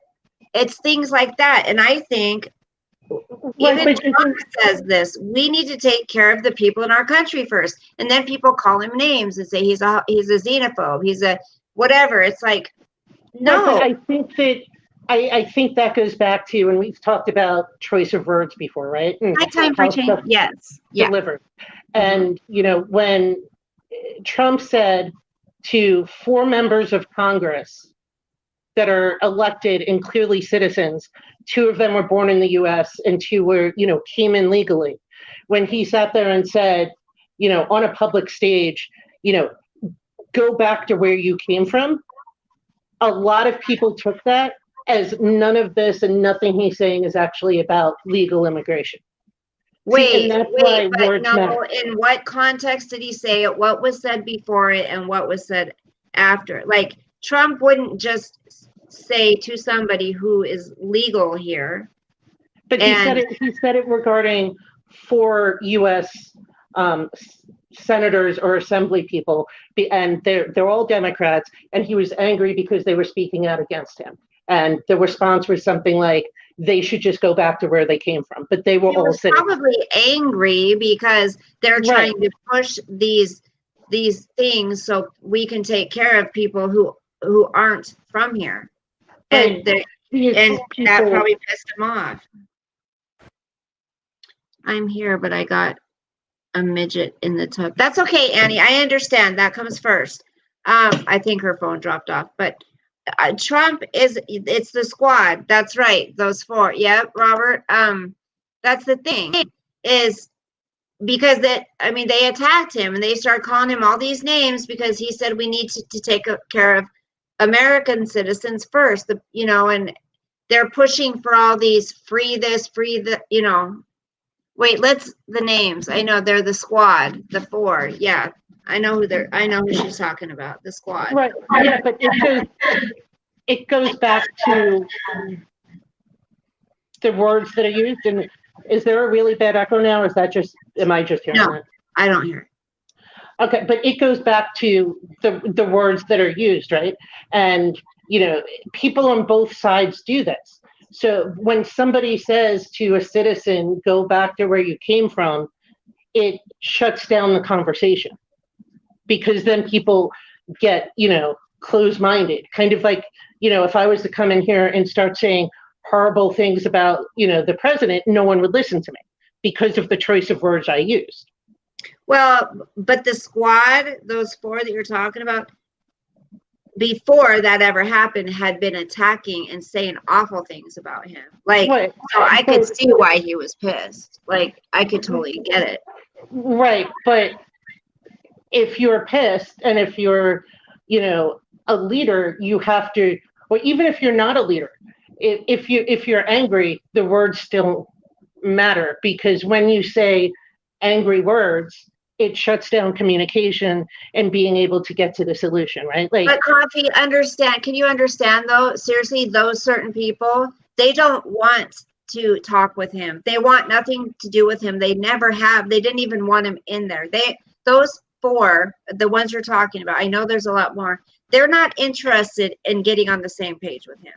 it's things like that. And I think even Trump says this, we need to take care of the people in our country first. And then people call him names and say he's a xenophobe, he's a whatever. It's like, no.
But I think that goes back to, and we've talked about choice of words before, right?
My time for change. Yes.
Delivered. And, you know, when Trump said to 4 members of Congress that are elected and clearly citizens, 2 of them were born in the US and 2 were, you know, came in legally. When he sat there and said, you know, on a public stage, you know, go back to where you came from, a lot of people took that as none of this and nothing he's saying is actually about legal immigration.
Wait, but no, in what context did he say it? What was said before it and what was said after? Like, Trump wouldn't just say to somebody who is legal here.
But he said it regarding 4 U.S. Senators or assembly people, and they're all Democrats, and he was angry because they were speaking out against him. And the response was something like, they should just go back to where they came from. But they were all sitting.
Probably angry because they're trying to push these things so we can take care of people who aren't from here. And that probably pissed him off. I'm here, but I got a midget in the tub. That's okay, Annie. I understand. That comes first. I think her phone dropped off, but Trump it's the squad. That's right. Those 4. Yep, Robert. That's the thing is because they attacked him and they started calling him all these names because he said we need to take care of American citizens first, and they're pushing for all these free this, free the, wait, the names. I know they're the squad, the 4. Yeah. I know who she's talking about, the squad.
Right. Yeah, but it goes back to the words that are used. And is there a really bad echo now? Or is that am I just hearing that?
I don't hear it.
Okay, but it goes back to the words that are used, right? And, people on both sides do this. So when somebody says to a citizen, go back to where you came from, it shuts down the conversation. Because then people get, closed-minded. Kind of like, if I was to come in here and start saying horrible things about, the president, no one would listen to me because of the choice of words I used.
Well, but the squad, those 4 that you're talking about, before that ever happened, had been attacking and saying awful things about him. Like, so I could see why he was pissed. Like, I could totally get it.
Right, but if you're pissed and if you're, a leader, you have to, or even if you're not a leader, if you're angry, the words still matter, because when you say angry words, it shuts down communication and being able to get to the solution, right? Like,
but Coffee, can you understand though? Seriously, those certain people, they don't want to talk with him. They want nothing to do with him. They never have. They didn't even want him in there. Those 4, the ones you're talking about, I know there's a lot more. They're not interested in getting on the same page with him.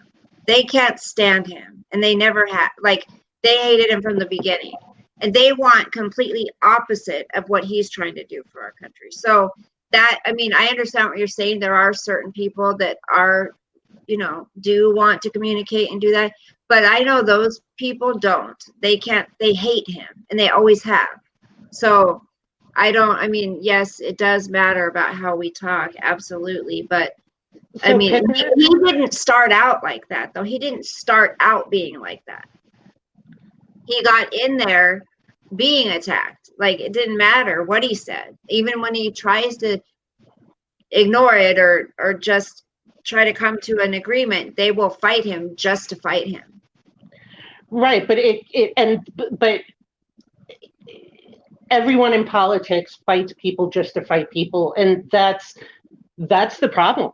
They can't stand him, and they never have. Like, they hated him from the beginning, and they want completely opposite of what he's trying to do for our country. So that, I mean, I understand what you're saying. There are certain people that are, do want to communicate and do that. But I know those people don't. They can't, they hate him and they always have. So I mean, yes, it does matter about how we talk. Absolutely. But I
So
mean,
Picker,
he didn't start out like that, though. He didn't start out being like that. He got in there being attacked. Like, it didn't matter what he said. Even when he tries to ignore it or just try to come to an agreement, they will fight him just to fight him.
right, but everyone in politics fights people just to fight people, and that's the problem.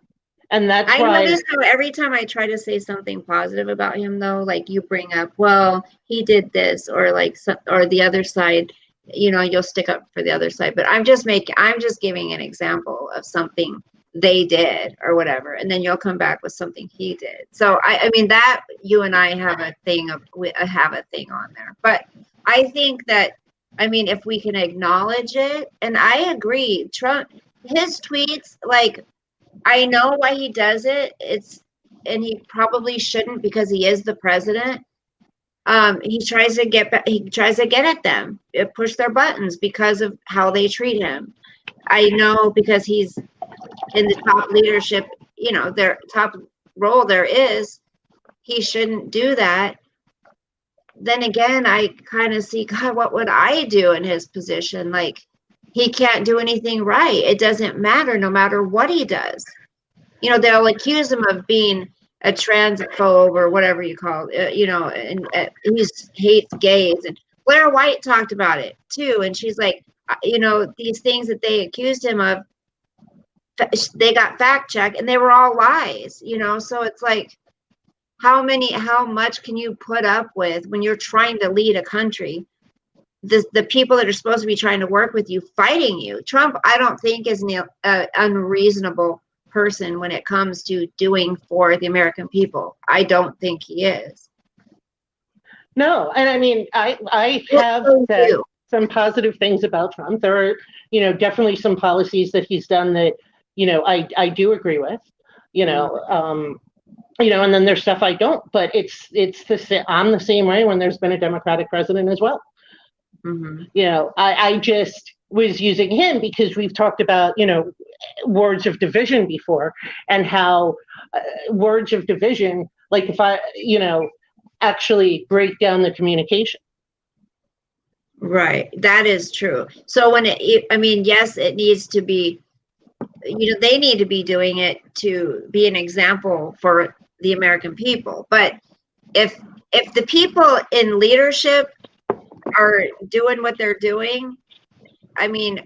And that's
I
why
notice how every time I try to say something positive about him, though, like you bring up, well, he did this, or like, or the other side, you'll stick up for the other side. But I'm just giving an example of something they did or whatever, and then you'll come back with something he did. So I mean that you and I have a thing on there. But I think that, I mean, if we can acknowledge it, and I agree, Trump, his tweets, like, I know why he does it. And he probably shouldn't, because he is the president. He tries to get at them, push their buttons because of how they treat him. I know, because he's in the top leadership, their top role there is. He shouldn't do that. Then again, I kind of see, God, what would I do in his position? Like, he can't do anything right. It doesn't matter, no matter what he does. They'll accuse him of being a transphobe or whatever you call it, and he hates gays. And Blair White talked about it too. And she's like, these things that they accused him of, they got fact checked and they were all lies, so it's like, how much can you put up with when you're trying to lead a country? The people that are supposed to be trying to work with you fighting you. Trump, I don't think, is an unreasonable person when it comes to doing for the American people. I don't think he is.
No, and I mean, I have said some positive things about Trump. There are, definitely some policies that he's done that, I do agree with, and then there's stuff I don't. But I'm the same way when there's been a Democratic president as well.
Mm-hmm.
I just was using him because we've talked about, words of division before, and how words of division, like if I, actually break down the communication.
Right. That is true. So I mean, yes, it needs to be, they need to be doing it to be an example for the American people. But if the people in leadership are doing what they're doing, I mean,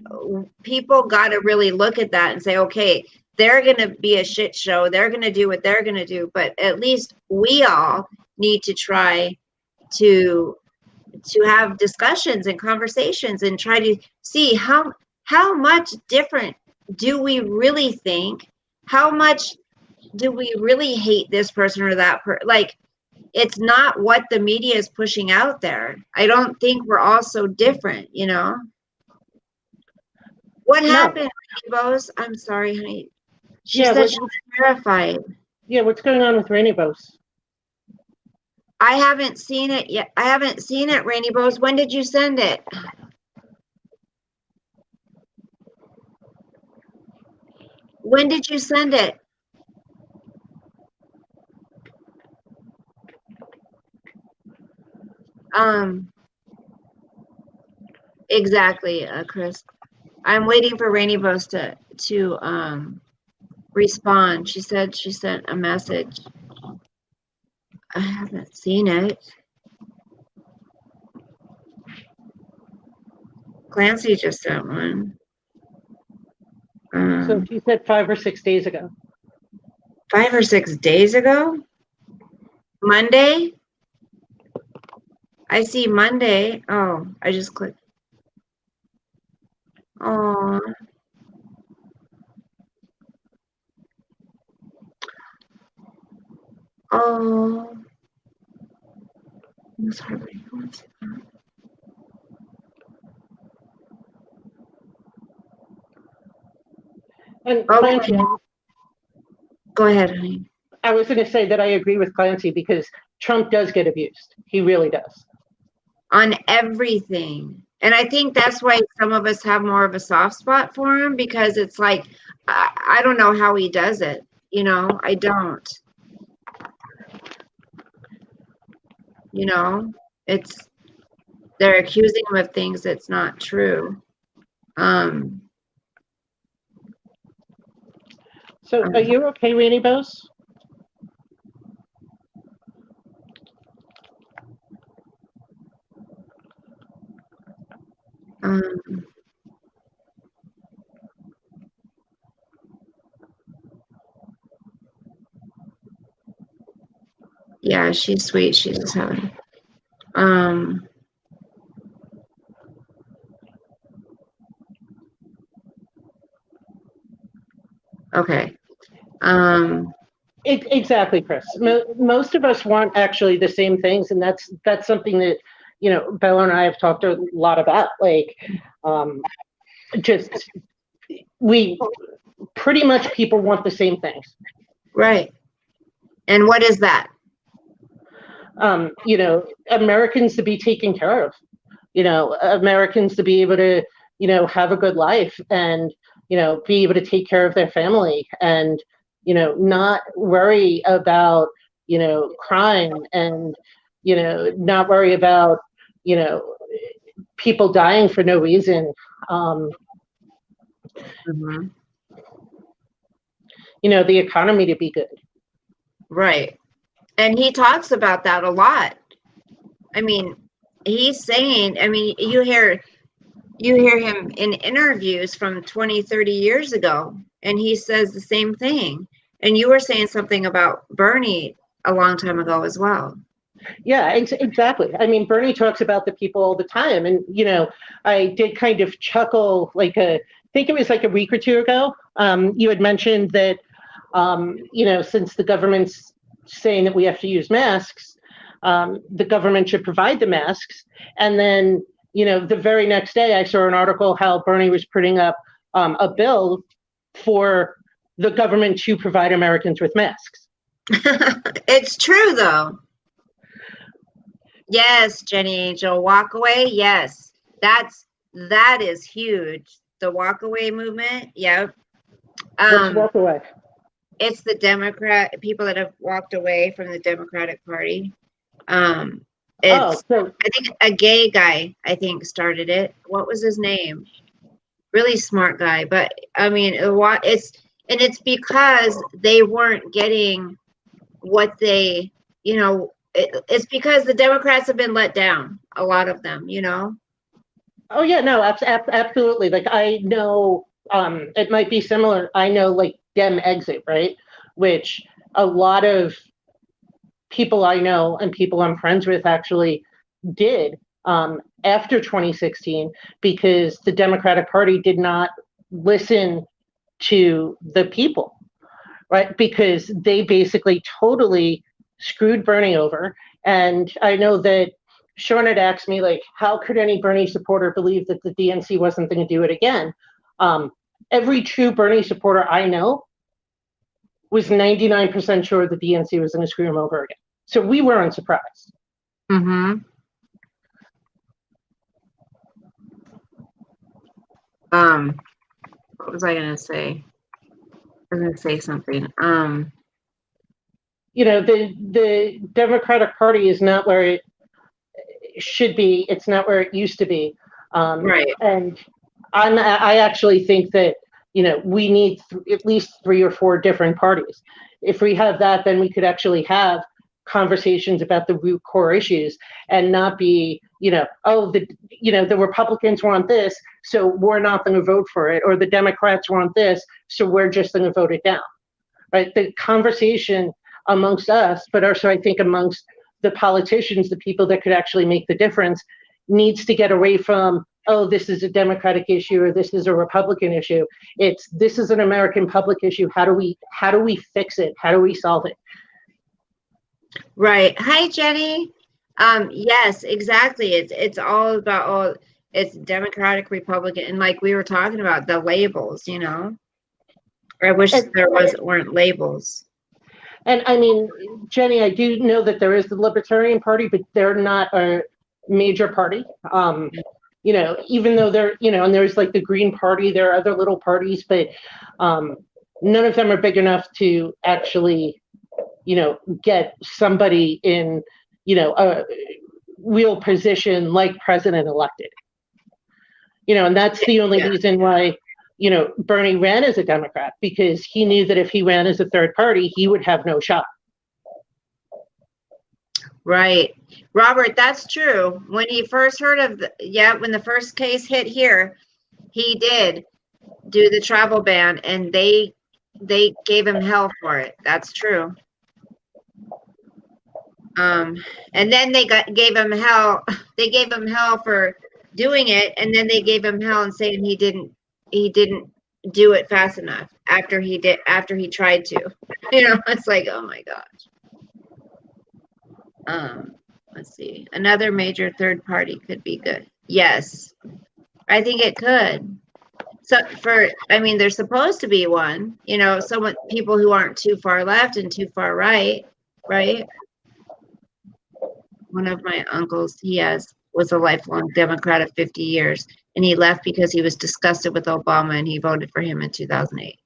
people got to really look at that and say, okay, they're going to be a shit show. They're going to do what they're going to do. But at least we all need to try to have discussions and conversations and try to see how much different do we really think? How much do we really hate this person or that person? Like, it's not what the media is pushing out there. I don't think we're all so different, What happened, Bose? I'm sorry, honey. She said she was terrified.
Yeah, what's going on with Rainy Bose?
I haven't seen it yet. I haven't seen it, Rainy Bose. When did you send it? When did you send it? Exactly, Chris. I'm waiting for Rainy Bose to respond. She said she sent a message. I haven't seen it. Clancy just sent one.
So she said 5 or 6 days ago.
5 or 6 days ago? Monday? I see Monday. Oh, I just clicked. Oh. Oh. I'm sorry.
And
Okay,
Clancy,
go ahead, honey.
I was going to say that I agree with Clancy because Trump does get abused. He really does.
On everything. And I think that's why some of us have more of a soft spot for him, because it's like, I don't know how he does it. I don't. It's they're accusing him of things that's not true.
So are you okay, Rainy Bose?
Yeah, she's sweet. She's just having. Okay.
Exactly, Chris. Most of us want actually the same things, and that's something that Bella and I have talked a lot about. Like, just we pretty much people want the same things.
Right. And what is that?
Americans to be taken care of. Americans to be able to have a good life and be able to take care of their family and not worry about crime and not worry about people dying for no reason.
Mm-hmm.
The economy to be good.
Right. And he talks about that a lot. I mean, he's saying, you hear him in interviews from 20, 30 years ago, and he says the same thing. And you were saying something about Bernie a long time ago as well.
Yeah, exactly. I mean, Bernie talks about the people all the time. And, I did kind of chuckle, I think it was like a week or two ago. You had mentioned that, since the government's saying that we have to use masks, the government should provide the masks. And then, the very next day, I saw an article how Bernie was putting up a bill for the government to provide Americans with masks.
It's true, though. Yes, Jenny Angel, walk away. Yes, that is huge. The walk away movement. Yep.
Let's walk away.
It's the people that have walked away from the Democratic Party. I think a gay guy, started it. What was his name? Really smart guy, but I mean, it's because they weren't getting what they, it's because the Democrats have been let down, a lot of them,
Oh yeah, no, absolutely. Like I know, it might be similar. I know, like Dem Exit, right? Which a lot of people I know and people I'm friends with actually did after 2016 because the Democratic Party did not listen to the people, right? Because they basically totally screwed Bernie over. And I know that Sean had asked me, like, how could any Bernie supporter believe that the DNC wasn't going to do it again? Every true Bernie supporter I know was 99% sure the DNC was going to screw him over again. So we weren't surprised.
Mm-hmm. What was I going to say? I was going to say something.
The Democratic Party is not where it should be. It's not where it used to be.
Right.
And I actually think that, we need at least 3 or 4 different parties. If we have that, then we could actually have conversations about the root core issues and not be, the Republicans want this, so we're not going to vote for it, or the Democrats want this, so we're just going to vote it down. Right? The conversation amongst us, but also I think amongst the politicians, the people that could actually make the difference, needs to get away from, oh, this is a Democratic issue or this is a Republican issue. This is an American public issue. How do we fix it? How do we solve it?
Right. Hi, Jenny. Yes, exactly. It's all about it's Democratic, Republican, and like we were talking about the labels, I wish
And-
there weren't labels.
And I mean, Jenny, I do know that there is the Libertarian Party, but they're not a major party. Even though they're, and there's like the Green Party, there are other little parties, but none of them are big enough to actually, get somebody in, a real position like president elected. And that's the only reason why, Bernie ran as a Democrat, because he knew that if he ran as a third party, he would have no shot.
Right. Robert, that's true. When he first heard of when the first case hit here, he did do the travel ban, and they gave him hell for it. That's true. And then they gave him hell. They gave him hell for doing it, and then they gave him hell and saying he didn't do it fast enough after he tried to. It's like, oh my gosh. Let's see. Another major third party could be good. Yes, I think it could. So there's supposed to be one, people who aren't too far left and too far right. One of my uncles, was a lifelong Democrat of 50 years, and he left because he was disgusted with Obama, and he voted for him in 2008.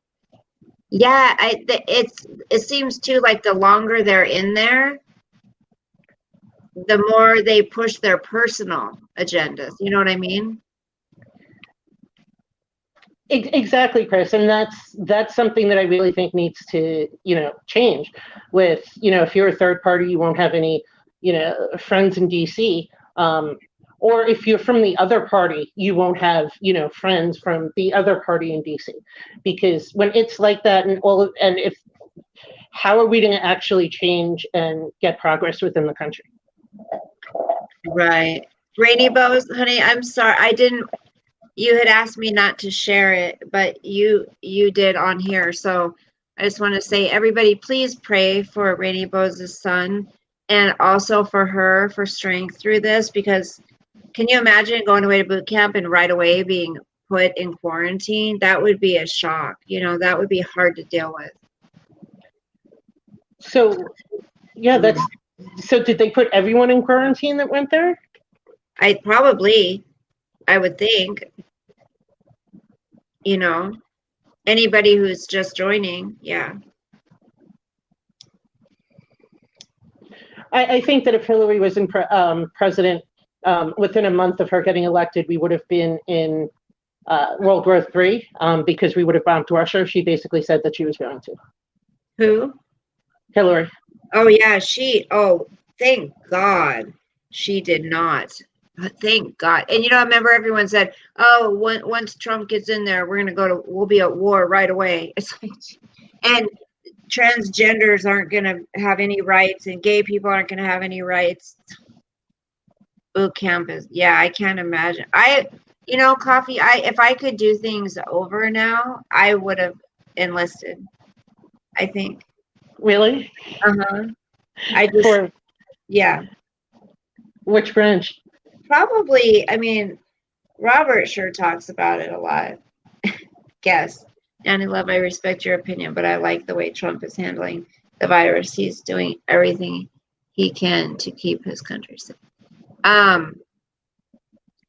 Yeah, it seems too like the longer they're in there, the more they push their personal agendas. You know what I mean?
Exactly, Chris, and that's something that I really think needs to change. With if you're a third party, you won't have any friends in DC, or if you're from the other party, you won't have friends from the other party in DC, because when it's like that, how are we going to actually change and get progress within the country?
Right. Rainy Bows, honey, I'm sorry. You had asked me not to share it, but you did on here. So I just want to say, everybody, please pray for Rainy Bows' son, and also for her, for strength through this, because can you imagine going away to boot camp and right away being put in quarantine? That would be a shock. That would be hard to deal with.
So, yeah, so did they put everyone in quarantine that went there?
I would think, anybody who's just joining. Yeah.
I think that if Hillary was in president, within a month of her getting elected, we would have been in World War III, because we would have bombed Russia. She basically said that she was going to.
Who?
Hillary.
Oh, yeah, thank God she did not. Thank God. And I remember everyone said, oh, once Trump gets in there, we'll be at war right away. It's like, and transgenders aren't going to have any rights, and gay people aren't going to have any rights. Boot camp I can't imagine. Coffee, if I could do things over now, I would have enlisted, I think.
Really?
Yeah.
Which branch?
Probably, Robert sure talks about it a lot. Guess. Danny Love, I respect your opinion, but I like the way Trump is handling the virus. He's doing everything he can to keep his country safe.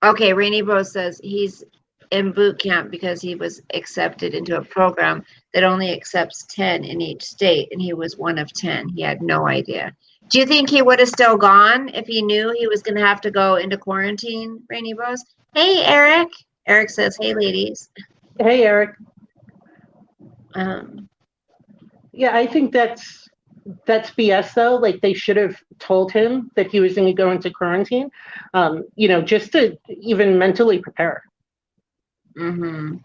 Okay, Rainy Bo says he's in boot camp because he was accepted into a program that only accepts 10 in each state, and he was one of 10. He had no idea. Do you think he would have still gone if he knew he was going to have to go into quarantine, Rainy Bows? Hey, Eric. Eric says, hey, ladies.
Hey, Eric.
Yeah,
I think that's BS, though. Like, they should have told him that he was going to go into quarantine, just to even mentally prepare.
Mm-hmm.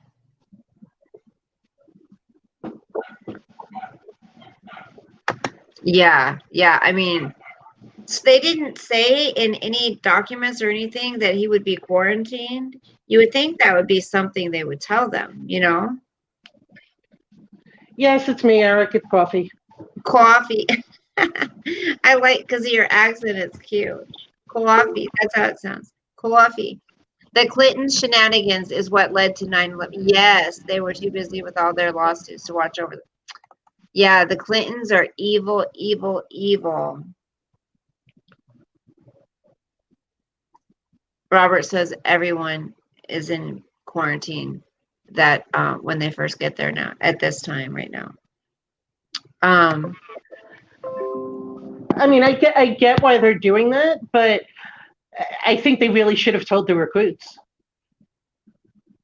Yeah. They didn't say in any documents or anything that he would be quarantined. You would think that would be something they would tell them,
Yes, it's me, Eric. It's Coffee.
Coffee. I like, because of your accent, it's cute. Coffee. That's how it sounds. Coffee. The Clinton shenanigans is what led to 9/11. Yes, they were too busy with all their lawsuits to watch over them. Yeah, the Clintons are evil, evil, evil. Robert says everyone is in quarantine that when they first get there now, at this time right now.
I mean, I get why they're doing that, but I think they really should have told the recruits.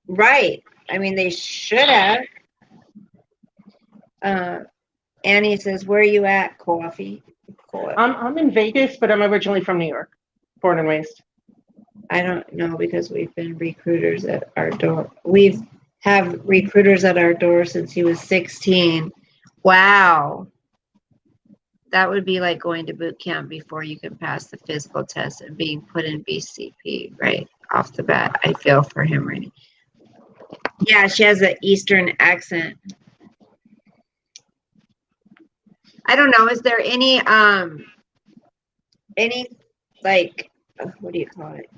Right. I mean, they should have. Annie says, "Where are you at, Coffee?"
I'm in Vegas, but I'm originally from New York, born and raised.
I don't know because we've been recruiters at our door. We've have recruiters at our door since he was 16. Wow. That would be like going to boot camp before you can pass the physical test and being put in BCP right off the bat. I feel for him right now. Yeah, she has an Eastern accent. I don't know. Is there any like what do you call it?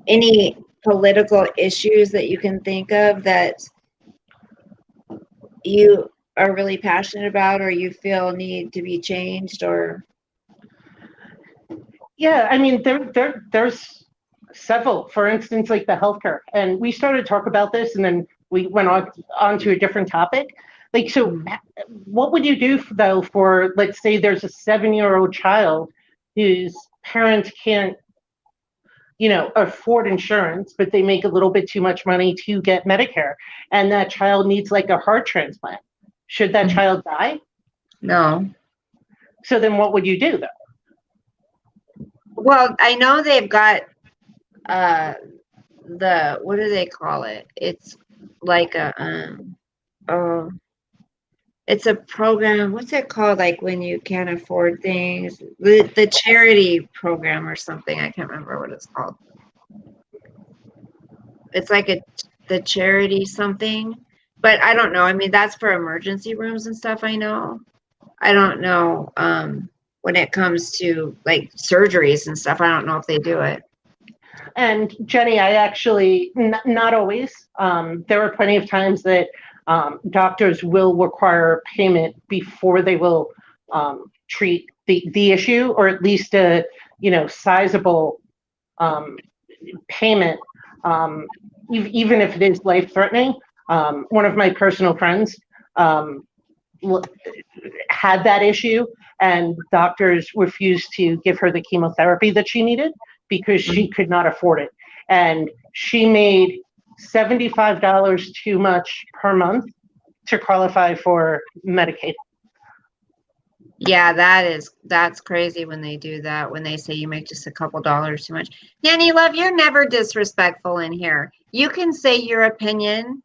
Any political issues that you can think of that you are really passionate about or you feel need to be changed or?
Yeah, I mean, there's several. For instance, like the healthcare, and we started to talk about this, and then we went on to a different topic. Like, so, what would you do though for, let's say, there's a 7-year-old child whose parents can't, afford insurance, but they make a little bit too much money to get Medicare, and that child needs like a heart transplant. Should that child die?
No.
So then, what would you do though?
Well, I know they've got the what do they call it? It's like a it's a program. What's it called? Like when you can't afford things, the charity program or something. I can't remember what it's called. It's like the charity something, but I don't know. I mean, that's for emergency rooms and stuff. I know. I don't know. When it comes to like surgeries and stuff, I don't know if they do it.
And Jenny, I actually, not always. There are plenty of times that doctors will require payment before they will treat the issue, or at least a sizable payment, even if it is life threatening. One of my personal friends had that issue, and doctors refused to give her the chemotherapy that she needed because she could not afford it. And she made $75 too much per month to qualify for Medicaid.
Yeah, that's crazy when they do that, when they say you make just a couple dollars too much. Nanny Love, you're never disrespectful in here. You can say your opinion.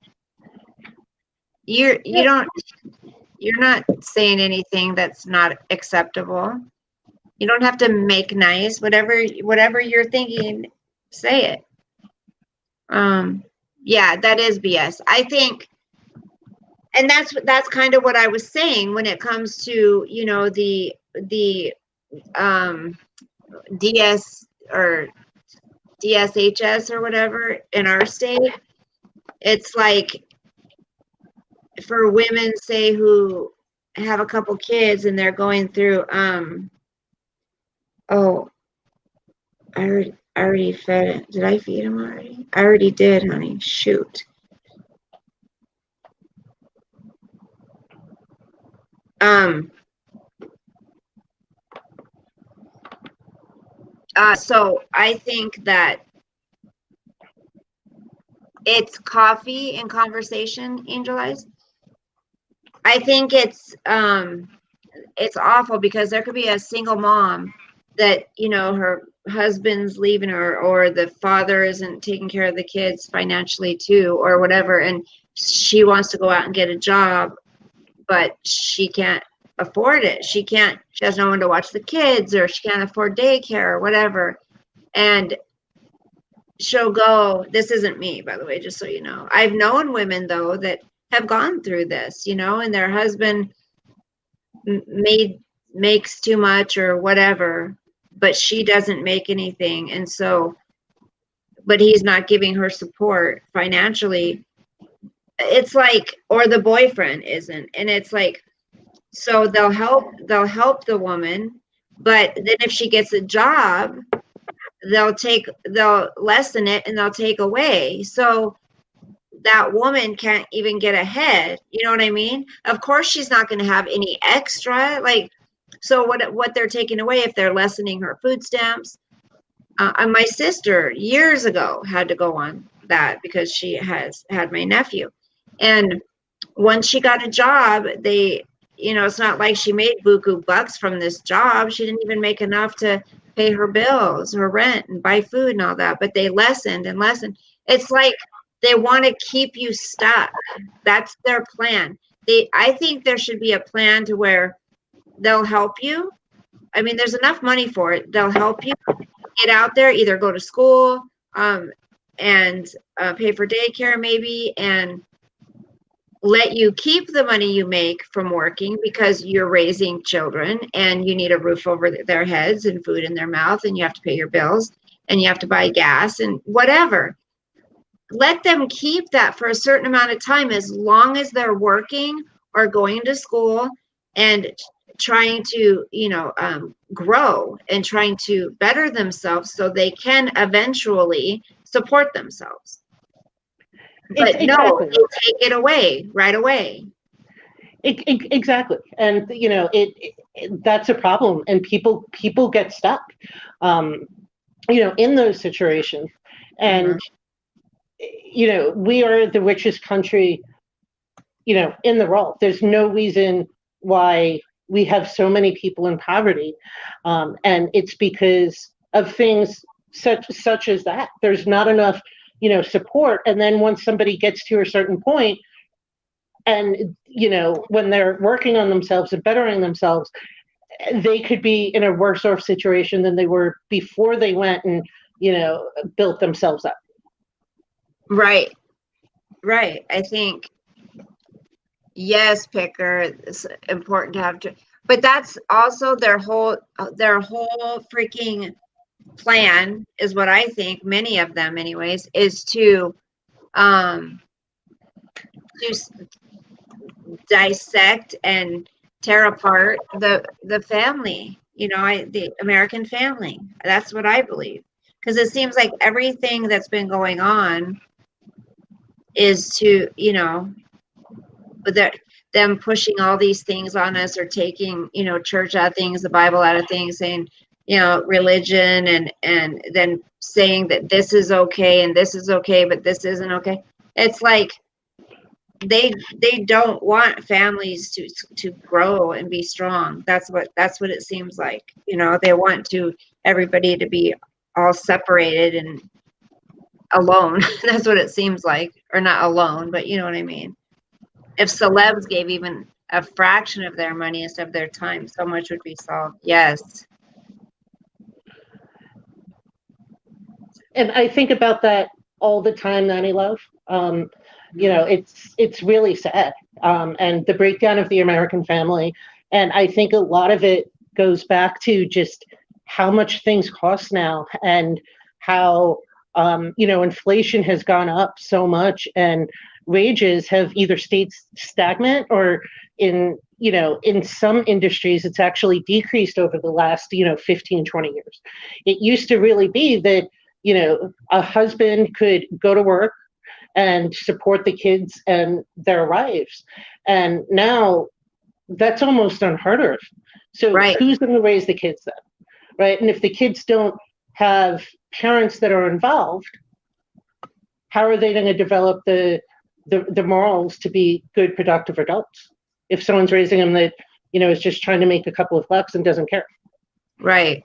You're not saying anything that's not acceptable. You don't have to make nice. Whatever you're thinking, say it. Yeah, that is BS. I think, and that's kind of what I was saying when it comes to, the DS or DSHS or whatever in our state. It's like for women, say, who have a couple kids and they're going through oh, I already fed it. Did I feed him already? I already did, honey. Shoot. So I think that it's coffee and conversation, Angel Eyes. I think it's awful because there could be a single mom that, her husband's leaving her or the father isn't taking care of the kids financially too or whatever, and she wants to go out and get a job, but she can't afford it. She has no one to watch the kids, or she can't afford daycare or whatever. And she'll go, this isn't me, by the way, just so you know. I've known women though that have gone through this, and their husband makes too much or whatever, but she doesn't make anything. And so but he's not giving her support financially. It's like, or the boyfriend isn't. And it's like, so they'll help the woman, but then if she gets a job, they'll lessen it and they'll take away. So that woman can't even get ahead. You know what I mean? Of course she's not going to have any extra. Like, so what they're taking away if they're lessening her food stamps. My sister years ago had to go on that because she has had my nephew. And once she got a job, it's not like she made buku bucks from this job. She didn't even make enough to pay her bills, her rent, and buy food and all that. But they lessened and lessened. It's like they want to keep you stuck. That's their plan. I think there should be a plan to where they'll help you. I mean, there's enough money for it. They'll help you get out there, either go to school and pay for daycare maybe, and let you keep the money you make from working because you're raising children and you need a roof over their heads and food in their mouth, and you have to pay your bills and you have to buy gas and whatever. Let them keep that for a certain amount of time, as long as they're working or going to school and trying to, grow and trying to better themselves so they can eventually support themselves. But exactly. No, they take it away right away.
Exactly. And, that's a problem. And people get stuck, in those situations. And, we are the richest country, in the world. There's no reason why we have so many people in poverty. And it's because of things such as that. There's not enough support. And then once somebody gets to a certain point and, when they're working on themselves and bettering themselves, they could be in a worse off situation than they were before they went and, built themselves up.
Right. I think, yes, Picker, it's important to have but that's also their whole freaking plan, is what I think, many of them anyways, is to dissect and tear apart the family, the American family. That's what I believe, because it seems like everything that's been going on is to, them pushing all these things on us, or taking, church out of things, the Bible out of things, saying, religion, and then saying that this is okay and this is okay, but this isn't okay. It's like they don't want families to grow and be strong. That's what it seems like. They want everybody to be all separated and alone. That's what it seems like. Or not alone, but you know what I mean. If celebs gave even a fraction of their money instead of their time, so much would be solved. Yes.
And I think about that all the time, Nanny Love. It's really sad. And the breakdown of the American family. And I think a lot of it goes back to just how much things cost now, and how, inflation has gone up so much, and wages have either stayed stagnant, or in some industries, it's actually decreased over the last, 15, 20 years. It used to really be that, a husband could go to work and support the kids and their wives. And now that's almost unheard of. So right. Who's going to raise the kids then? Right. And if the kids don't have parents that are involved, how are they going to develop the morals to be good, productive adults if someone's raising them that, is just trying to make a couple of bucks and doesn't care?
Right.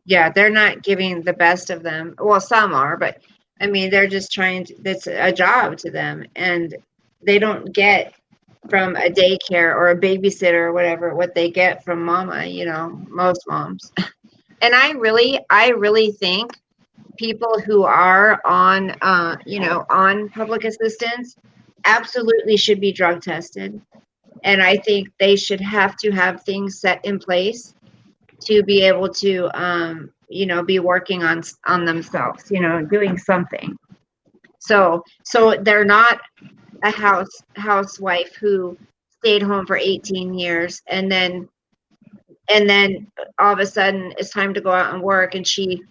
Yeah, they're not giving the best of them. Well, some are, but I mean, they're just that's a job to them, and they don't get from a daycare or a babysitter or whatever what they get from mama, most moms. And I really think people who are on, on public assistance absolutely should be drug tested. And I think they should have to have things set in place to be able to, be working on themselves, doing something. So they're not a housewife who stayed home for 18 years and then all of a sudden it's time to go out and work, and she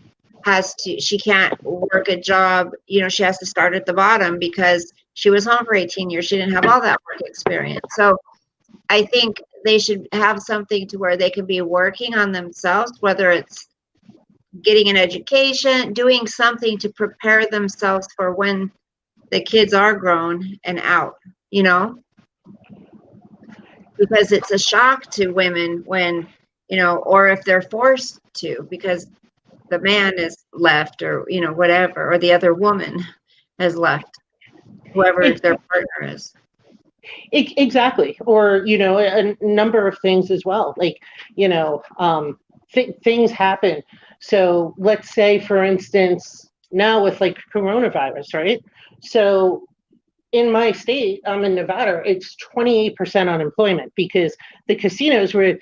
can't work a job, she has to start at the bottom because she was home for 18 years. She didn't have all that work experience. So I think they should have something to where they can be working on themselves, whether it's getting an education, doing something to prepare themselves for when the kids are grown and out, because it's a shock to women when, or if they're forced to, because the man is left, or, whatever, or the other woman has left, whoever their partner is.
Exactly. Or, a number of things as well. Like, things happen. So let's say, for instance, now with like coronavirus, right? So in my state, I'm in Nevada, it's 28% unemployment because the casinos were,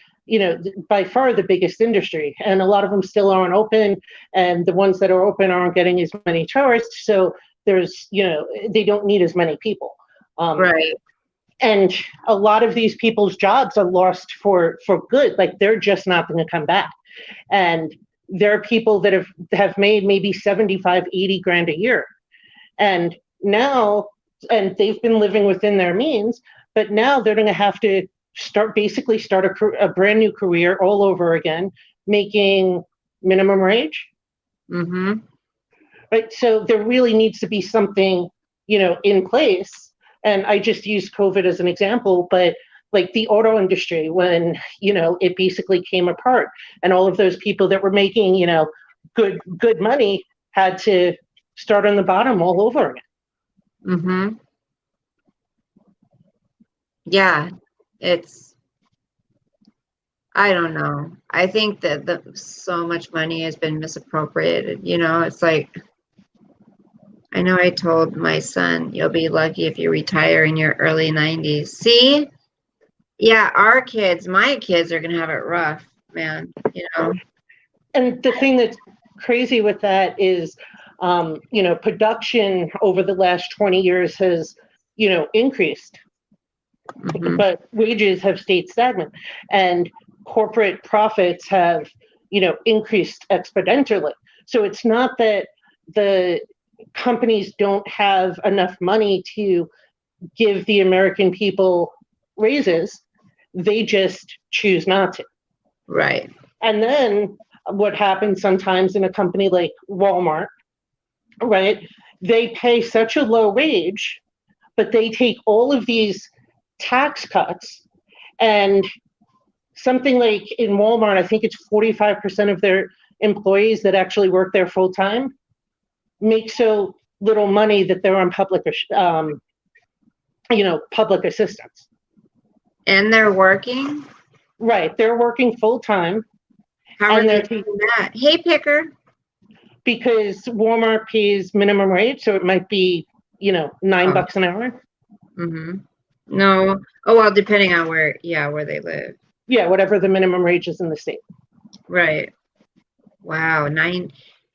by far the biggest industry, and a lot of them still aren't open, and the ones that are open aren't getting as many tourists. So there's, they don't need as many people.
Right.
And a lot of these people's jobs are lost for good. Like, they're just not going to come back. And there are people that have made maybe 75, 80 grand a year. And now, and they've been living within their means, but now they're going to have to start a brand new career all over again, making minimum wage.
Mm-hmm.
Right. So there really needs to be something, in place. And I just used COVID as an example, but like the auto industry, when, it basically came apart, and all of those people that were making, good money had to start on the bottom all over again.
Mm-hmm. Yeah, I don't know. I think that so much money has been misappropriated. It's like, I know I told my son, you'll be lucky if you retire in your early 90s. See? Yeah, my kids are going to have it rough, man,
And the thing that's crazy with that is, production over the last 20 years has, increased,
Mm-hmm.
but wages have stayed stagnant, and corporate profits have, increased exponentially. So it's not that the companies don't have enough money to give the American people raises, they just choose not to.
Right.
And then what happens sometimes in a company like Walmart, right? They pay such a low wage, but they take all of these tax cuts, and something like in Walmart, I think it's 45% of their employees that actually work there full time make so little money that they're on public assistance.
And they're working?
Right. They're working full time.
How are they doing that? Hey, Picker.
Because Walmart pays minimum wage, so it might be, $9 an hour.
Mm-hmm. No. Oh, well, depending on where they live.
Yeah, whatever the minimum wage is in the state.
Right. Wow.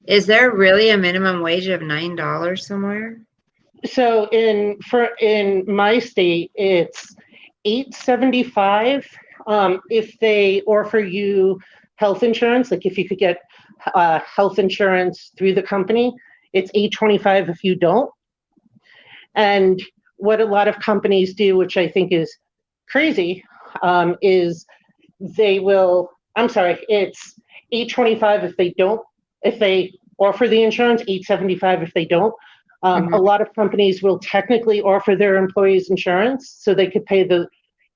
Is there really a minimum wage of $9 somewhere?
So in my state, it's $8.75 if they offer you health insurance. Like, if you could get health insurance through the company, it's $8.25 if you don't. And what a lot of companies do, which I think is crazy, is it's $8.25 if they don't, if they offer the insurance, $8.75 if they don't.
Mm-hmm.
A lot of companies will technically offer their employees insurance, so they could pay the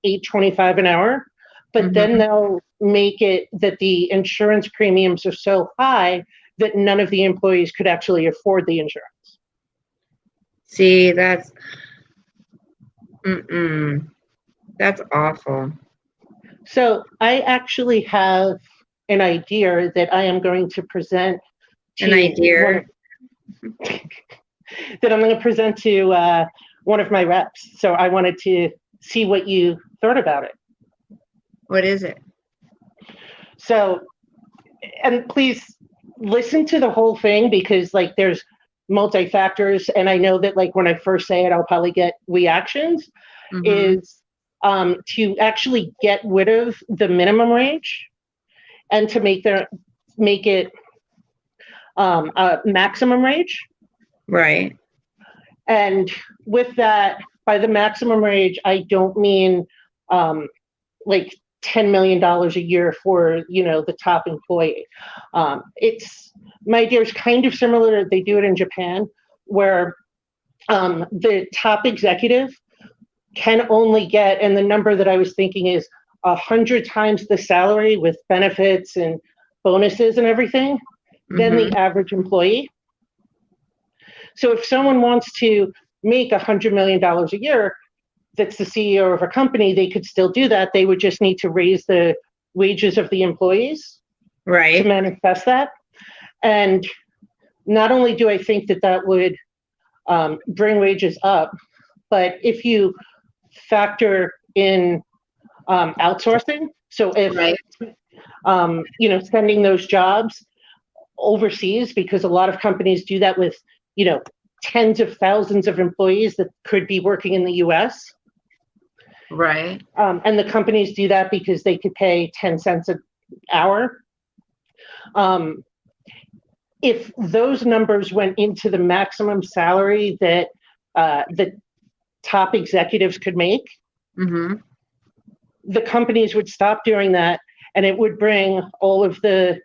$8.25 an hour, but
Mm-hmm.
then they'll make it that the insurance premiums are so high that none of the employees could actually afford the insurance.
See, that's awful.
So I actually have an idea that I am going to present to that I'm going to present to one of my reps. So I wanted to see what you thought about it.
What is it?
So and please listen to the whole thing, because like there's multi-factors, and I know that like when I first say it I'll probably get reactions.
Mm-hmm.
Is to actually get rid of the minimum wage and to make it a maximum wage.
Right.
And with that, by the maximum wage, I don't mean like $10 million a year for, the top employee. It's, my idea is kind of similar. They do it in Japan, where the top executive can only get, and the number that I was thinking is 100 times the salary with benefits and bonuses and everything than
Mm-hmm.
the average employee. So if someone wants to make $100 million a year, that's the CEO of a company, they could still do that. They would just need to raise the wages of the employees to
Right.
manifest that. And not only do I think that that would bring wages up, but if you factor in outsourcing, so if
Right.
sending those jobs overseas, because a lot of companies do that with tens of thousands of employees that could be working in the US.
Right.
And the companies do that because they could pay 10 cents an hour. If those numbers went into the maximum salary that the top executives could make,
Mm-hmm.
the companies would stop doing that, and it would bring all of the,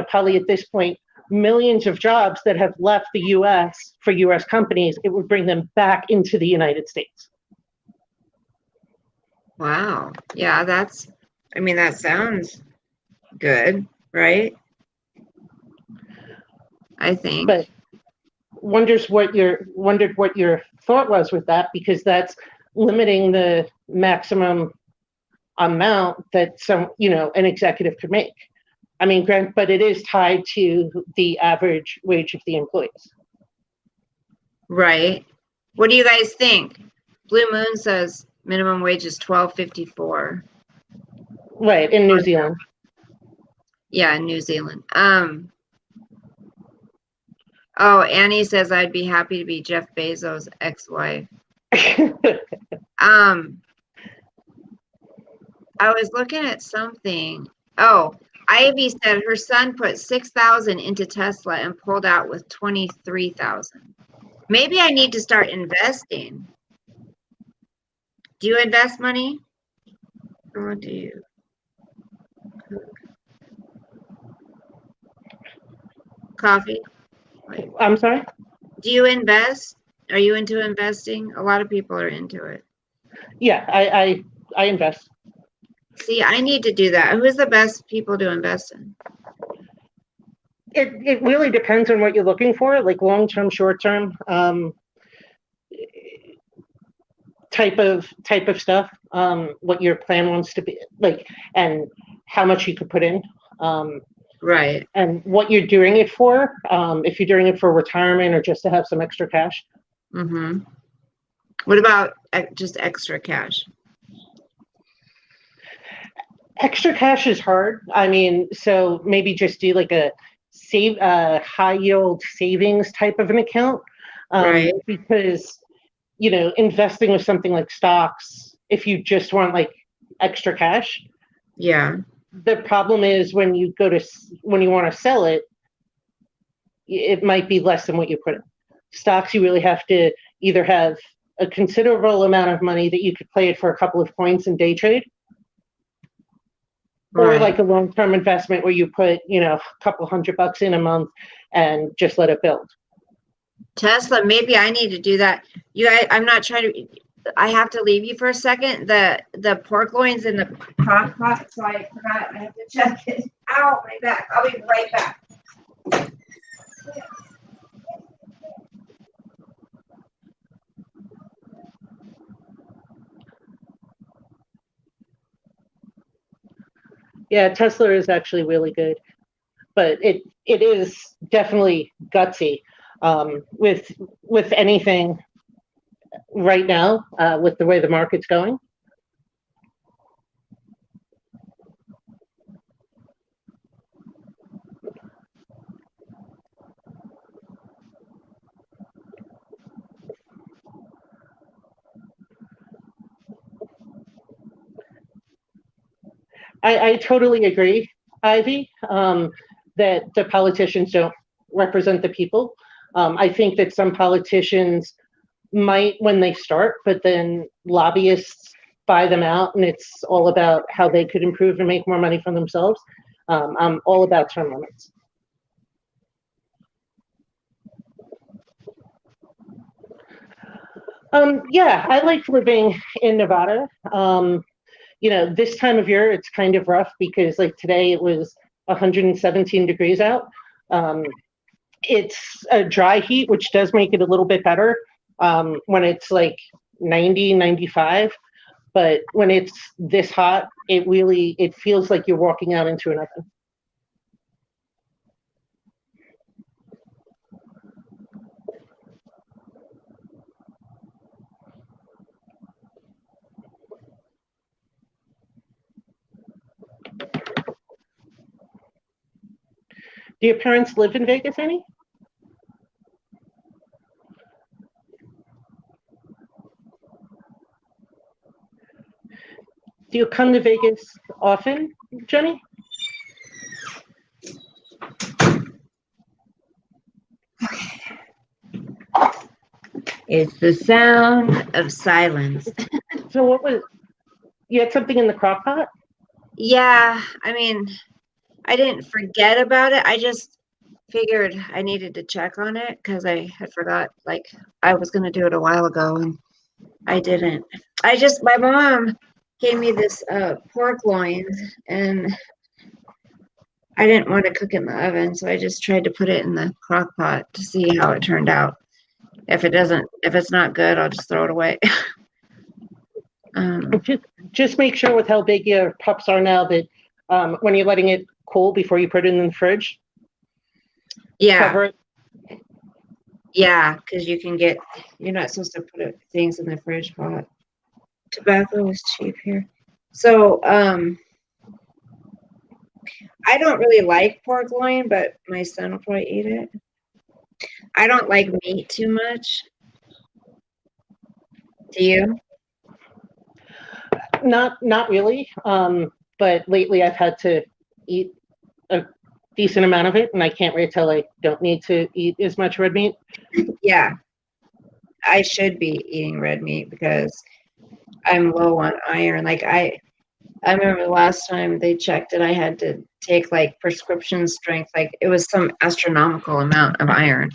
probably at this point, millions of jobs that have left the US for US companies, it would bring them back into the United States.
Wow. Yeah, that sounds good, right? I think.
But wondered what your thought was with that, because that's limiting the maximum amount that an executive could make. I mean, but it is tied to the average wage of the employees.
Right. What do you guys think? Blue Moon says minimum wage is $12.54.
Right, in New Zealand.
Yeah, in New Zealand. Oh, Annie says I'd be happy to be Jeff Bezos' ex-wife. I was looking at something. Oh, Ivy said her son put 6,000 into Tesla and pulled out with 23,000. Maybe I need to start investing. Do you invest money? Or do you? Coffee?
I'm sorry?
Do you invest? Are you into investing? A lot of people are into it.
Yeah, I invest.
See, I need to do that. Who's the best people to invest in?
It really depends on what you're looking for, like long-term, short-term, type of stuff, what your plan wants to be like, and how much you could put in,
Right.
and what you're doing it for, if you're doing it for retirement or just to have some extra cash.
Mm-hmm. What about just extra cash?
Extra cash is hard. I mean, so maybe just do like a high yield savings type of an account,
Right.
because investing with something like stocks, if you just want like extra cash,
Yeah.
the problem is when you want to sell it, it might be less than what you put in. Stocks, you really have to either have a considerable amount of money that you could play it for a couple of points and day trade, or
Right.
like a long-term investment where you put, a couple $100 in a month and just let it build.
Tesla, maybe I need to do that. You guys, I'm not trying to. I have to leave you for a second. The pork loin's in the crock pot, so I forgot. I have to check it. Ow, my back. I'll be right back.
Yeah, Tesla is actually really good, but it is definitely gutsy, with anything right now, with the way the market's going. I totally agree, Ivy, that the politicians don't represent the people. I think that some politicians might when they start, but then lobbyists buy them out, and it's all about how they could improve and make more money for themselves. I'm all about term limits. Yeah, I like living in Nevada. This time of year, it's kind of rough because like today it was 117 degrees out. It's a dry heat, which does make it a little bit better when it's like 90, 95. But when it's this hot, it feels like you're walking out into an oven. Do your parents live in Vegas, Annie? Do you come to Vegas often, Jenny?
It's the sound of silence.
So you had something in the crock pot?
Yeah, I mean, I didn't forget about it. I just figured I needed to check on it because I had forgot, like, I was going to do it a while ago and I didn't. My mom gave me this pork loin and I didn't want to cook it in the oven, so I just tried to put it in the crock pot to see how it turned out. If it's not good, I'll just throw it away.
Just make sure with how big your pups are now that when you're letting it cool before you put it in the fridge.
Yeah.
Cover it.
Yeah, because you're not supposed to put things in the fridge hot. Tobacco is cheap here. So, I don't really like pork loin, but my son will probably eat it. I don't like meat too much. Do you?
Not really. But lately I've had to eat a decent amount of it, and I can't wait till I don't need to eat as much red meat.
Yeah. I should be eating red meat because I'm low on iron. Like I remember the last time they checked it, I had to take like prescription strength. Like it was some astronomical amount of iron.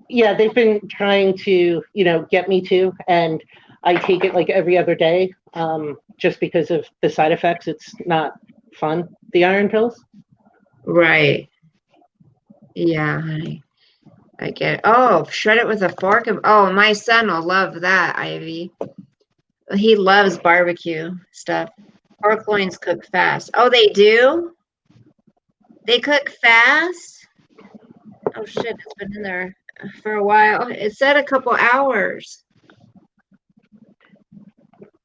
Yeah, they've been trying to, get me to, and I take it like every other day, just because of the side effects. It's not fun, the iron pills.
Right. Yeah, honey. I get it. Oh, shred it with a fork. Oh, my son will love that, Ivy. He loves barbecue stuff. Pork loins cook fast. Oh, they do? They cook fast? Oh, shit. It's been in there for a while. It said a couple hours.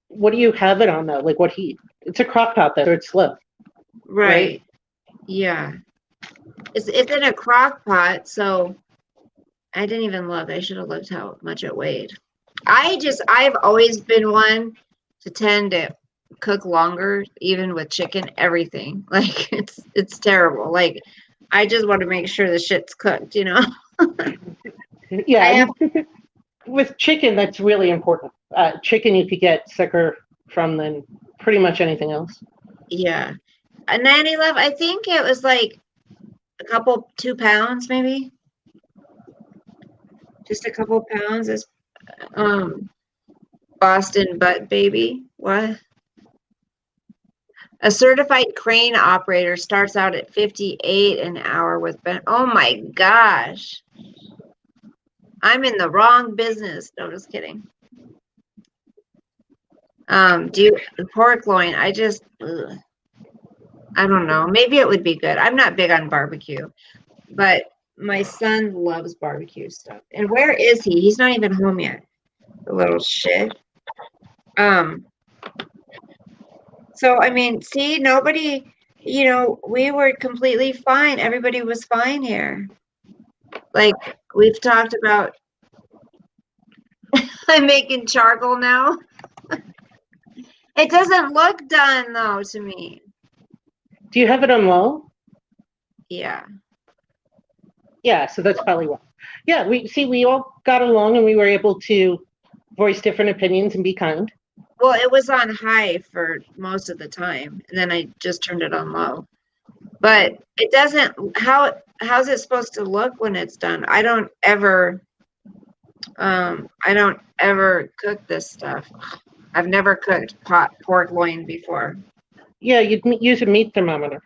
What do you have it on, though? Like what heat? It's a crock pot, though, so it's slow.
Right. Yeah. It's in a crock pot, so I didn't even look. I should have looked how much it weighed. I've always been one to tend to cook longer, even with chicken, everything. Like it's terrible. Like I just want to make sure the shit's cooked,
Yeah, with chicken, that's really important. Chicken you could get sicker from than pretty much anything else.
Yeah. A Nanny Love, I think it was like 2 pounds, maybe. Just a couple pounds. Is Boston butt baby. What? A certified crane operator starts out at 58 an hour with oh my gosh. I'm in the wrong business. No, just kidding. Pork loin? I don't know. Maybe it would be good. I'm not big on barbecue, but my son loves barbecue stuff. And where is he? He's not even home yet. The little shit. So, I mean, see, nobody, we were completely fine. Everybody was fine here. Like, we've talked about, I'm making charcoal now. It doesn't look done though to me.
Do you have it on low?
Yeah.
Yeah, so that's probably why. Yeah, we all got along and we were able to voice different opinions and be kind.
Well, it was on high for most of the time, and then I just turned it on low. But it doesn't. How's it supposed to look when it's done? I don't ever cook this stuff. I've never cooked pork loin before.
Yeah, you'd use a meat thermometer.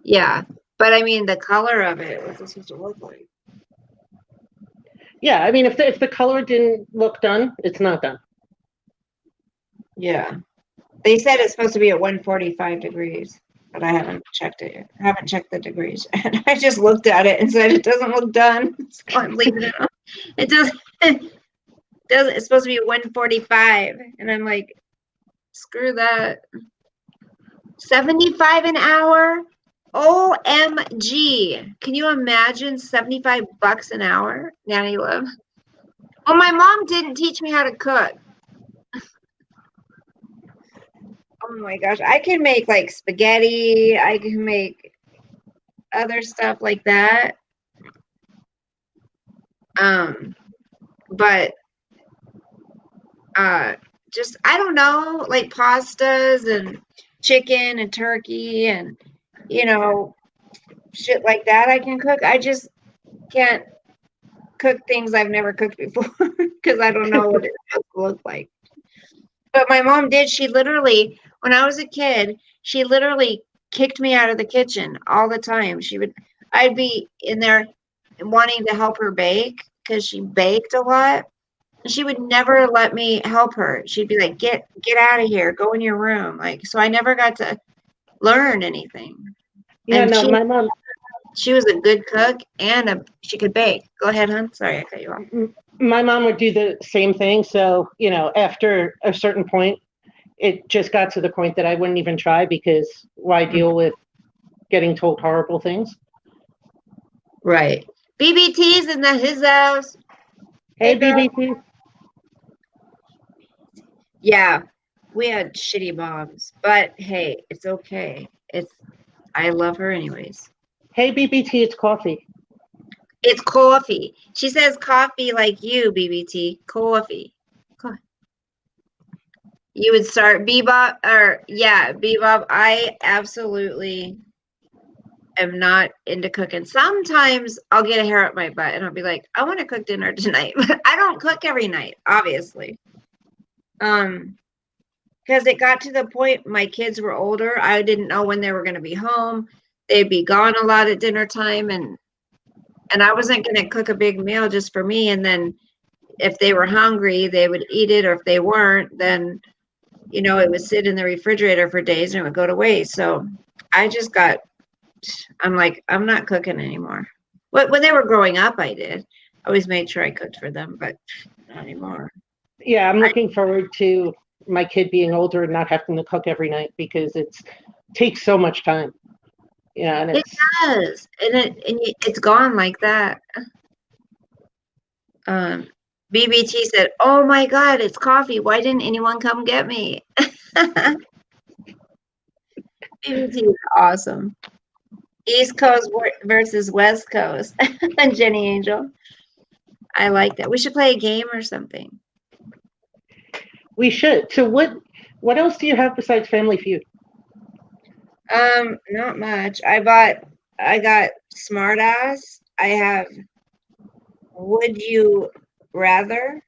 Yeah, but I mean the color of it. What's it supposed to look like?
Yeah, I mean, if the color didn't look done, it's not done.
Yeah, they said it's supposed to be at 145 degrees, but I haven't checked it yet. I haven't checked the degrees. I just looked at it and said it doesn't look done, so I'm leaving it on. It doesn't. It's supposed to be 145, and I'm like, screw that. 75 an hour. OMG. Can you imagine $75 an hour, Nanny Love? Well, my mom didn't teach me how to cook. Oh my gosh. I can make like spaghetti. I can make other stuff like that. But just I don't know, like pastas and chicken and turkey and shit like that I can cook. I just can't cook things I've never cooked before because I don't know what it's supposed to look like. But my mom did. She literally, when I was a kid, she literally kicked me out of the kitchen all the time. I'd be in there wanting to help her bake because she baked a lot. And she would never let me help her. She'd be like, get out of here, go in your room. Like, so I never got to learn anything.
Yeah,
and
no, my mom.
She was a good cook and she could bake. Go ahead, hon. Sorry, I cut you off.
My mom would do the same thing. So, after a certain point, it just got to the point that I wouldn't even try because why deal with getting told horrible things?
Right. BBT's in his house.
Hey, BBT.
Yeah, we had shitty moms, but hey, it's okay. I love her anyways.
Hey, BBT, it's coffee.
It's coffee. She says coffee like you, BBT. Coffee. You would start Bebop Bebop. I absolutely am not into cooking. Sometimes I'll get a hair up my butt and I'll be like, I want to cook dinner tonight. But I don't cook every night, obviously. Because it got to the point my kids were older. I didn't know when they were going to be home. They'd be gone a lot at dinner time and I wasn't going to cook a big meal just for me. And then if they were hungry, they would eat it. Or if they weren't, then, it would sit in the refrigerator for days and it would go to waste. So I'm like, I'm not cooking anymore. When they were growing up, I did. I always made sure I cooked for them, but not anymore.
Yeah, I'm looking forward to my kid being older and not having to cook every night because it takes so much time. Yeah, and
it does, and it's gone like that. BBT said, "Oh my God, it's coffee. Why didn't anyone come get me?" BBT is awesome. East Coast versus West Coast. And Jenny Angel. I like that. We should play a game or something.
We should. So what else do you have besides Family Feud?
Not much. I got Smartass. I have Would You Rather.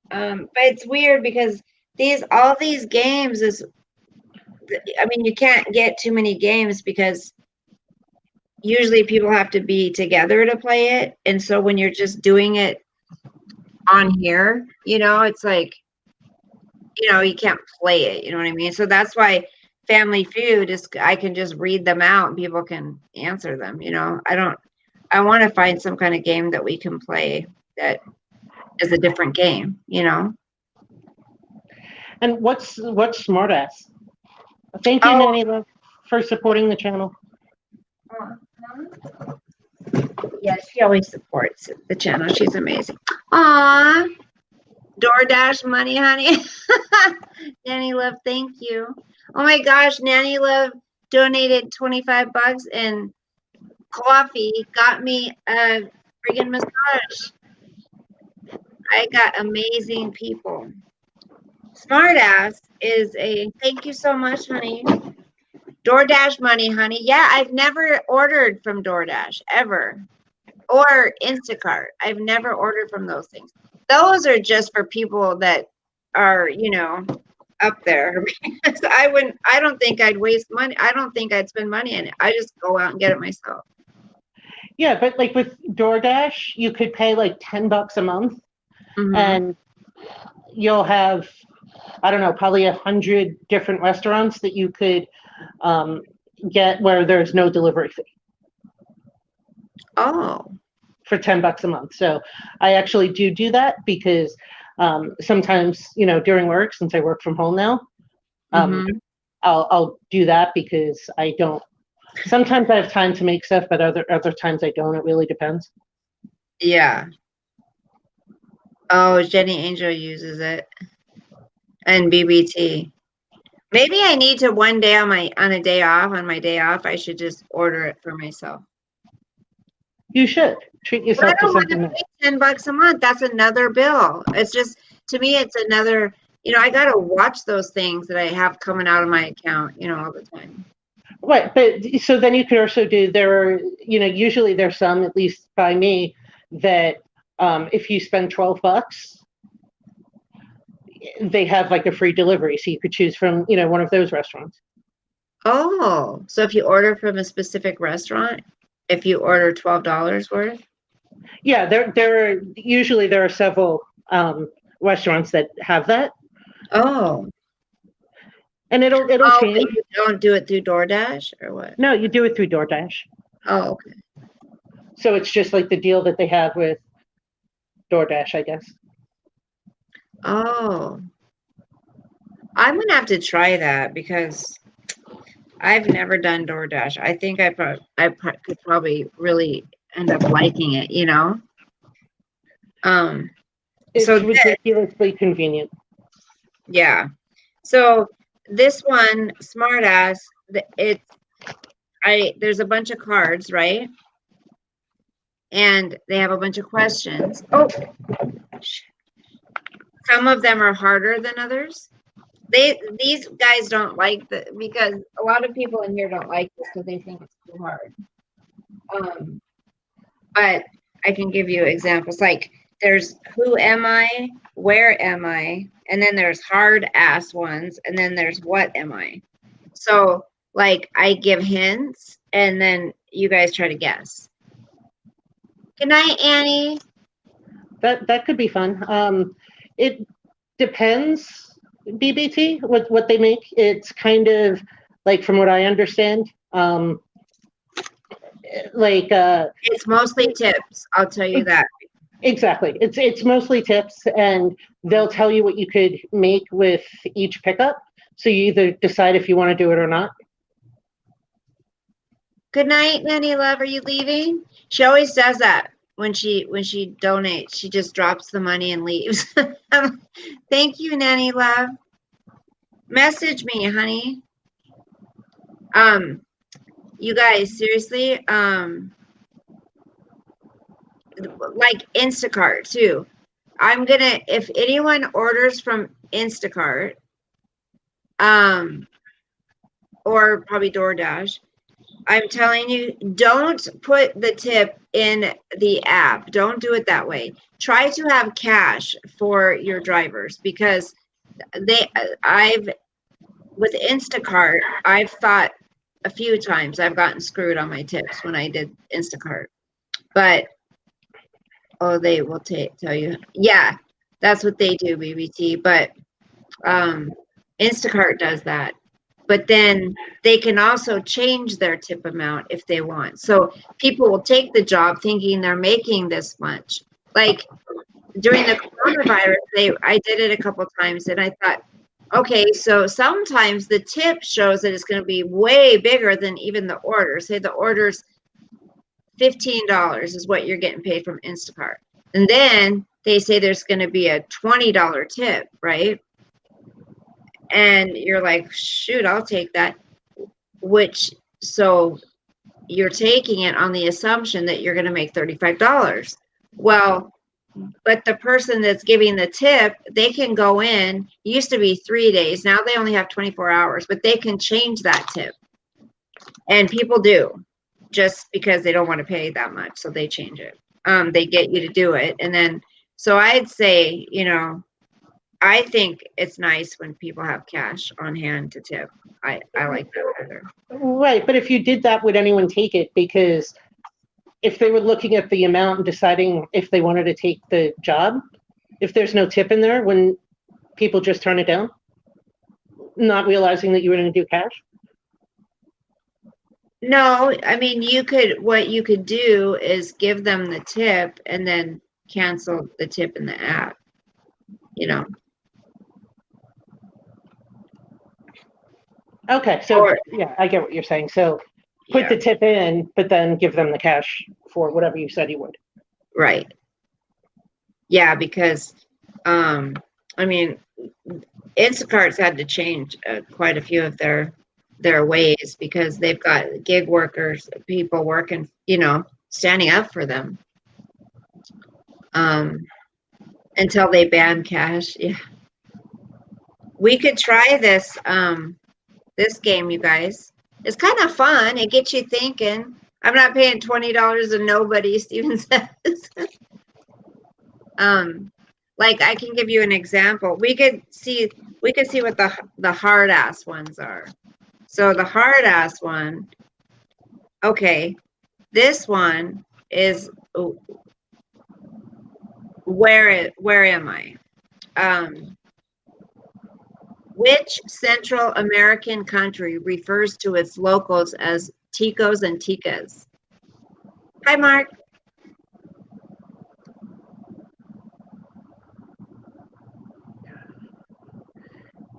But it's weird because all these games you can't get too many games because usually people have to be together to play it. And so when you're just doing it on here, it's like, you can't play it. You know what I mean? So that's why Family Feud I can just read them out and people can answer them. I want to find some kind of game that we can play that is a different game,
And what's Smartass? Thank you, Nanny Love, for supporting the channel.
Yeah, she always supports the channel. She's amazing. Aww. DoorDash money, honey. Nanny Love, thank you. Oh my gosh, Nanny Love donated 25 bucks and coffee got me a friggin' massage. I got amazing people. Smartass is a thank you so much, honey. DoorDash money, honey. Yeah, I've never ordered from DoorDash ever. Or Instacart. I've never ordered from those things. Those are just for people that are, up there. I don't think I'd waste money. I don't think I'd spend money on it. I just go out and get it myself.
Yeah, but like with DoorDash, you could pay like $10 a month, and you'll have, I don't know, probably 100 different restaurants that you could get where there's no delivery fee.
Oh.
For $10 a month. So I actually do that because sometimes, during work, since I work from home now, I'll do that because I don't. Sometimes I have time to make stuff, but other times I don't. It really depends.
Yeah. Oh, Jenny Angel uses it, and BBT. Maybe I need to one day on my day off, I should just order it for myself.
You should treat yourself
to something. I don't want to pay $10 a month. That's another bill. It's just, to me, it's another. I got to watch those things that I have coming out of my account, all the time.
Right, but so then you could also do, usually there's some, at least by me, that if you spend $12, they have like a free delivery, so you could choose from, one of those restaurants.
Oh, so if you order from a specific restaurant, if you order $12 worth?
Yeah, there are several restaurants that have that.
Oh.
And it'll change.
But you don't do it through DoorDash or what?
No, you do it through DoorDash.
Oh, okay.
So it's just like the deal that they have with DoorDash, I guess.
Oh. I'm going to have to try that because I've never done DoorDash. I think I could probably really end up liking it,
It's ridiculously convenient.
Yeah. So this one, Smartass, there's a bunch of cards, right? And they have a bunch of questions. Oh, some of them are harder than others. These guys don't like because a lot of people in here don't like this because they think it's too hard. But I can give you examples. Like there's who am I, where am I, and then there's hard ass ones, and then there's what am I. So like I give hints, and then you guys try to guess. Good night, Annie.
That could be fun. It depends. BBT, what they make, it's kind of like, from what I understand,
it's mostly tips. I'll tell you that.
Exactly. It's mostly tips, and they'll tell you what you could make with each pickup. So you either decide if you want to do it or not.
Good night, Nanny Love. Are you leaving? She always does that. When she donates, she just drops the money and leaves. Thank you, Nanny Love. Message me, honey. You guys, seriously, like Instacart too. If anyone orders from Instacart, or probably DoorDash, I'm telling you, don't put the tip in the app. Don't do it that way. Try to have cash for your drivers because with Instacart, I've thought a few times I've gotten screwed on my tips when I did Instacart. But, they will tell you. Yeah, that's what they do, BBT. But Instacart does that. But then they can also change their tip amount if they want. So people will take the job thinking they're making this much. Like during the coronavirus, I did it a couple times, and I thought, okay, so sometimes the tip shows that it's going to be way bigger than even the order. Say the order's $15 is what you're getting paid from Instacart. And then they say there's going to be a $20 tip, right? And you're like, shoot, I'll take that. So you're taking it on the assumption that you're going to make $35. Well, but the person that's giving the tip, they can go in, used to be 3 days. Now they only have 24 hours, but they can change that tip. And people do, just because they don't want to pay that much. So they change it. They get you to do it. And then, so I'd say, I think it's nice when people have cash on hand to tip. I like that better.
Right, but if you did that, would anyone take it? Because if they were looking at the amount and deciding if they wanted to take the job, if there's no tip in there, when people just turn it down, not realizing that you were going to do cash?
No, I mean, what you could do is give them the tip and then cancel the tip in the app,
Okay, so yeah, I get what you're saying. So put the tip in, but then give them the cash for whatever you said you would.
Right. Yeah, because, I mean, Instacart's had to change quite a few of their ways because they've got gig workers, people working, standing up for them. Until they ban cash. Yeah. We could try this game, you guys. It's kind of fun. It gets you thinking. I'm not paying $20 to nobody, Steven says. Like I can give you an example. We could see what the hard ass ones are. So the hard ass one, okay, this one is where am I? Which Central American country refers to its locals as ticos and ticas? Hi, Mark.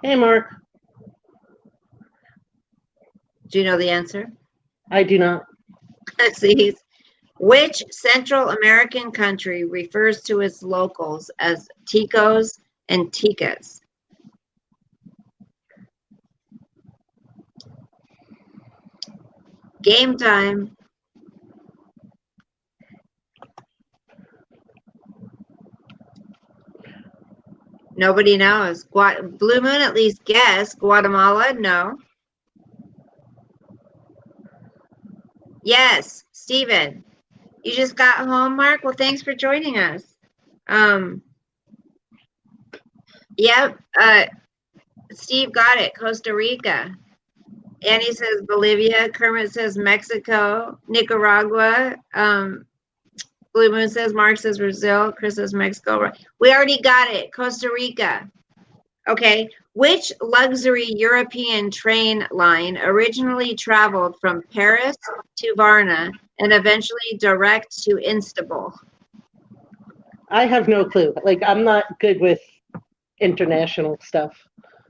Hey, Mark.
Do you know the answer?
I do not.
See, which Central American country refers to its locals as ticos and ticas? Game time. Nobody knows. Blue Moon at least guess. Guatemala? No. Yes, Steven. You just got home, Mark? Well, thanks for joining us. Yep. Steve got it. Costa Rica. Annie says Bolivia. Kermit says Mexico. Nicaragua. Blue Moon says, Mark says Brazil. Chris says Mexico. We already got it. Costa Rica. Okay. Which luxury European train line originally traveled from Paris to Varna and eventually direct to Istanbul?
I have no clue. Like, I'm not good with international stuff.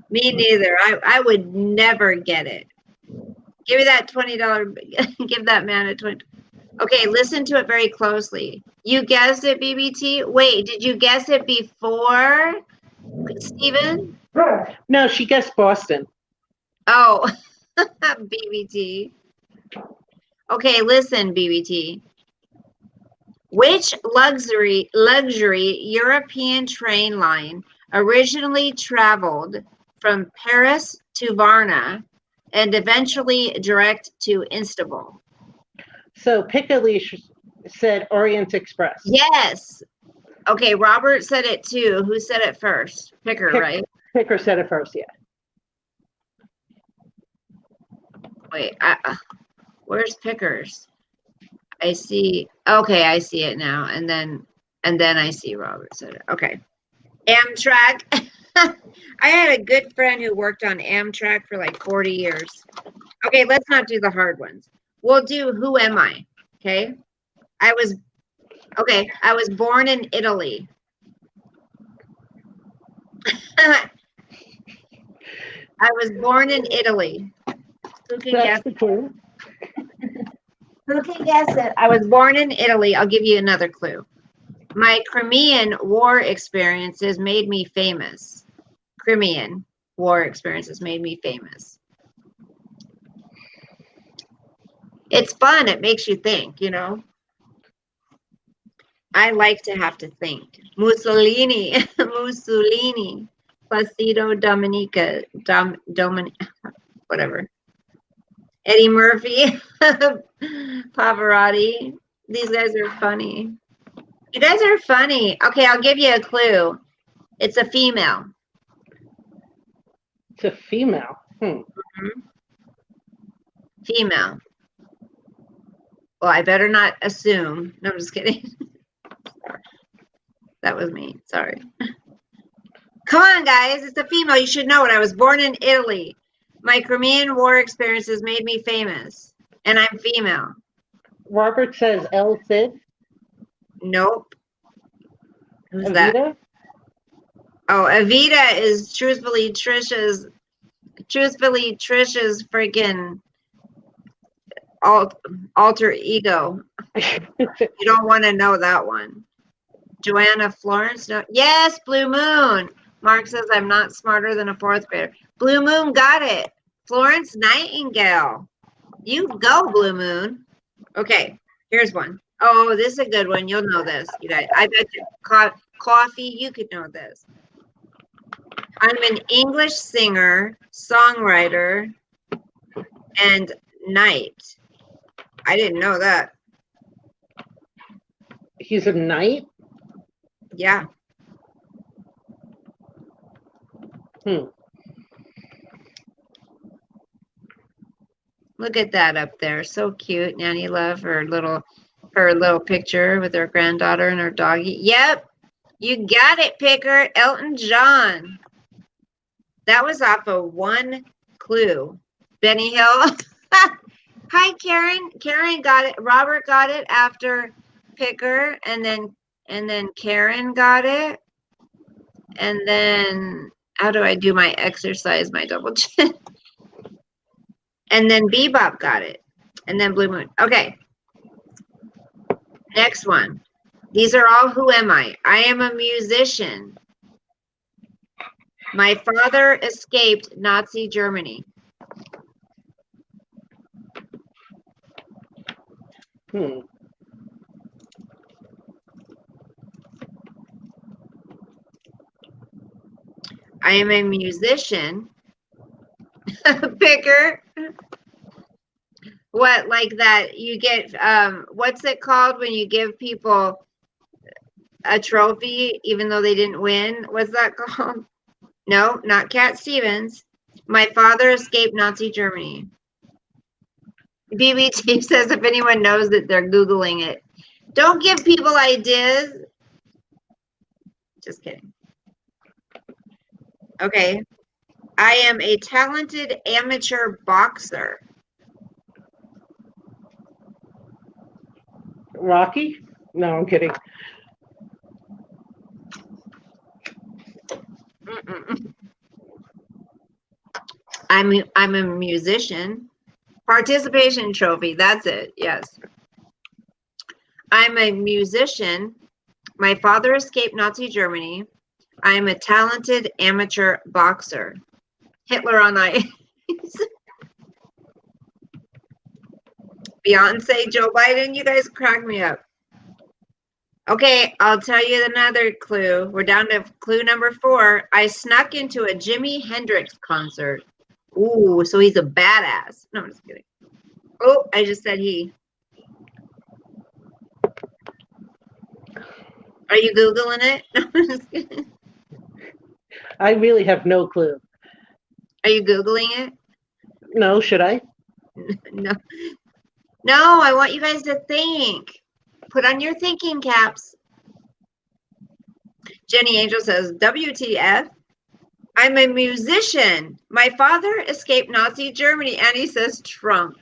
Me neither. I would never get it. Give me that $20. Give that man a 20. Okay, listen to it very closely. You guessed it, BBT? Wait, did you guess it before, Steven?
No, she guessed Boston.
Oh, BBT. Okay, listen, BBT. Which luxury European train line originally traveled from Paris to Varna and eventually direct to Istanbul?
So Piccolish said Orient Express.
Yes. Okay, Robert said it too. Who said it first? Picker, right?
Picker said it first, yeah.
Wait, where's Pickers? I see. Okay, I see it now. And then I see Robert said it. Okay. Amtrak. I had a good friend who worked on Amtrak for like 40 years. Okay, let's not do the hard ones. We'll do who am I? Okay. I was born in Italy. I was born in Italy. Who can guess? Who can guess it? I was born in Italy. I'll give you another clue. My Crimean War experiences made me famous. Crimean War experiences made me famous. It's fun. It makes you think, you know. I like to have to think. Mussolini, Mussolini, Placido Dominica, whatever. Eddie Murphy, Pavarotti. These guys are funny. You guys are funny. Okay, I'll give you a clue. It's a female.
It's a female.
Female. Well, I better not assume. No, I'm just kidding. That was me. Sorry. Come on, guys. It's a female. You should know it. I was born in Italy. My Crimean War experiences made me famous. And I'm female.
Robert says El Cid.
Nope. Who's
Evita?
that? Oh, Evita is truthfully Trisha's freaking alter ego. You don't want to know that one. Joanna Florence? No. Yes, Blue Moon. Mark says I'm not smarter than a fourth grader. Blue Moon got it. Florence Nightingale. You go, Blue Moon. Okay, here's one. Oh, this is a good one. You'll know this, you guys. I bet you coffee, you could know this. I'm an English singer, songwriter, and knight. I didn't know that.
He's a knight?
Yeah. Look at that up there. So cute. Nanny Love, her little picture with her granddaughter and her doggy. Yep. You got it, Picker. Elton John. That was off of one clue. Benny Hill. Hi, Karen. Karen got it. Robert got it after Picker, and then Karen got it. And then how do I do my exercise, my double chin? And then Bebop got it. And then Blue Moon. Okay. Next one. These are all who am I? I am a musician. My father escaped Nazi Germany. I am a musician. Picker. What, like that you get, what's it called when you give people a trophy even though they didn't win? What's that called? No, not Cat Stevens. My father escaped Nazi Germany. BBT says if anyone knows that they're Googling it. Don't give people ideas. Just kidding. Okay. I am a talented amateur boxer.
Rocky? No, I'm kidding.
I'm a musician. Participation trophy. That's it. Yes. I'm a musician. My father escaped Nazi Germany. I'm a talented amateur boxer. Hitler on Ice. Beyonce, Joe Biden, you guys crack me up. Okay, I'll tell you another clue. We're down to clue number 4. I snuck into a Jimi Hendrix concert. Ooh, so he's a badass. No, I'm just kidding. Oh, I just said he. Are you Googling it? No, I'm just kidding.
I really have no clue.
Are you Googling it?
No, should I?
No. No, I want you guys to think. Put on your thinking caps. Jenny Angel says, WTF? I'm a musician. My father escaped Nazi Germany, and he says Trump.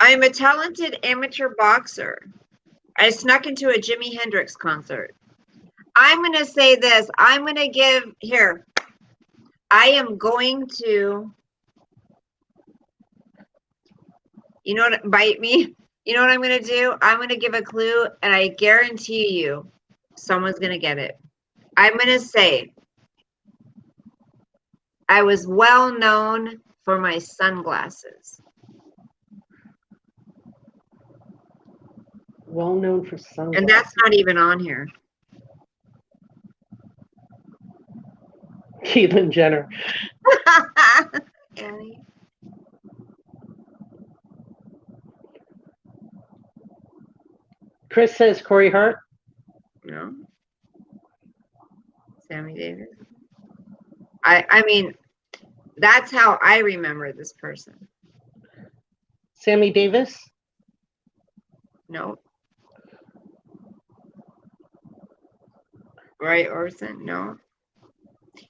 I'm a talented amateur boxer. I snuck into a Jimi Hendrix concert. I'm going to say this. I'm going to give, here. I am going to, you know what, bite me. You know what I'm going to do? I'm going to give a clue, and I guarantee you someone's going to get it. I'm going to say I was well known for my sunglasses.
Well known for sunglasses.
And that's not even on here.
Caitlyn Jenner.
Annie.
Chris says Corey Hart.
No. Sammy Davis. I mean, that's how I remember this person.
Sammy Davis.
No. Roy Orson? No.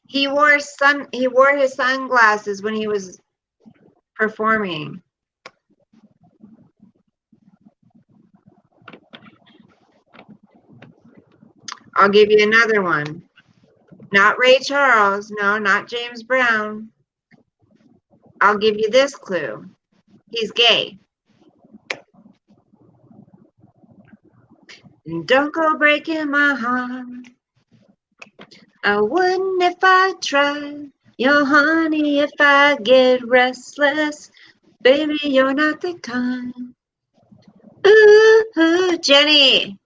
He wore his sunglasses when he was performing. I'll give you another one. Not Ray Charles. No, not James Brown. I'll give you this clue. He's gay. And don't go breaking my heart. I wouldn't if I tried. Yo, honey, if I get restless. Baby, you're not the kind. Ooh, Jenny.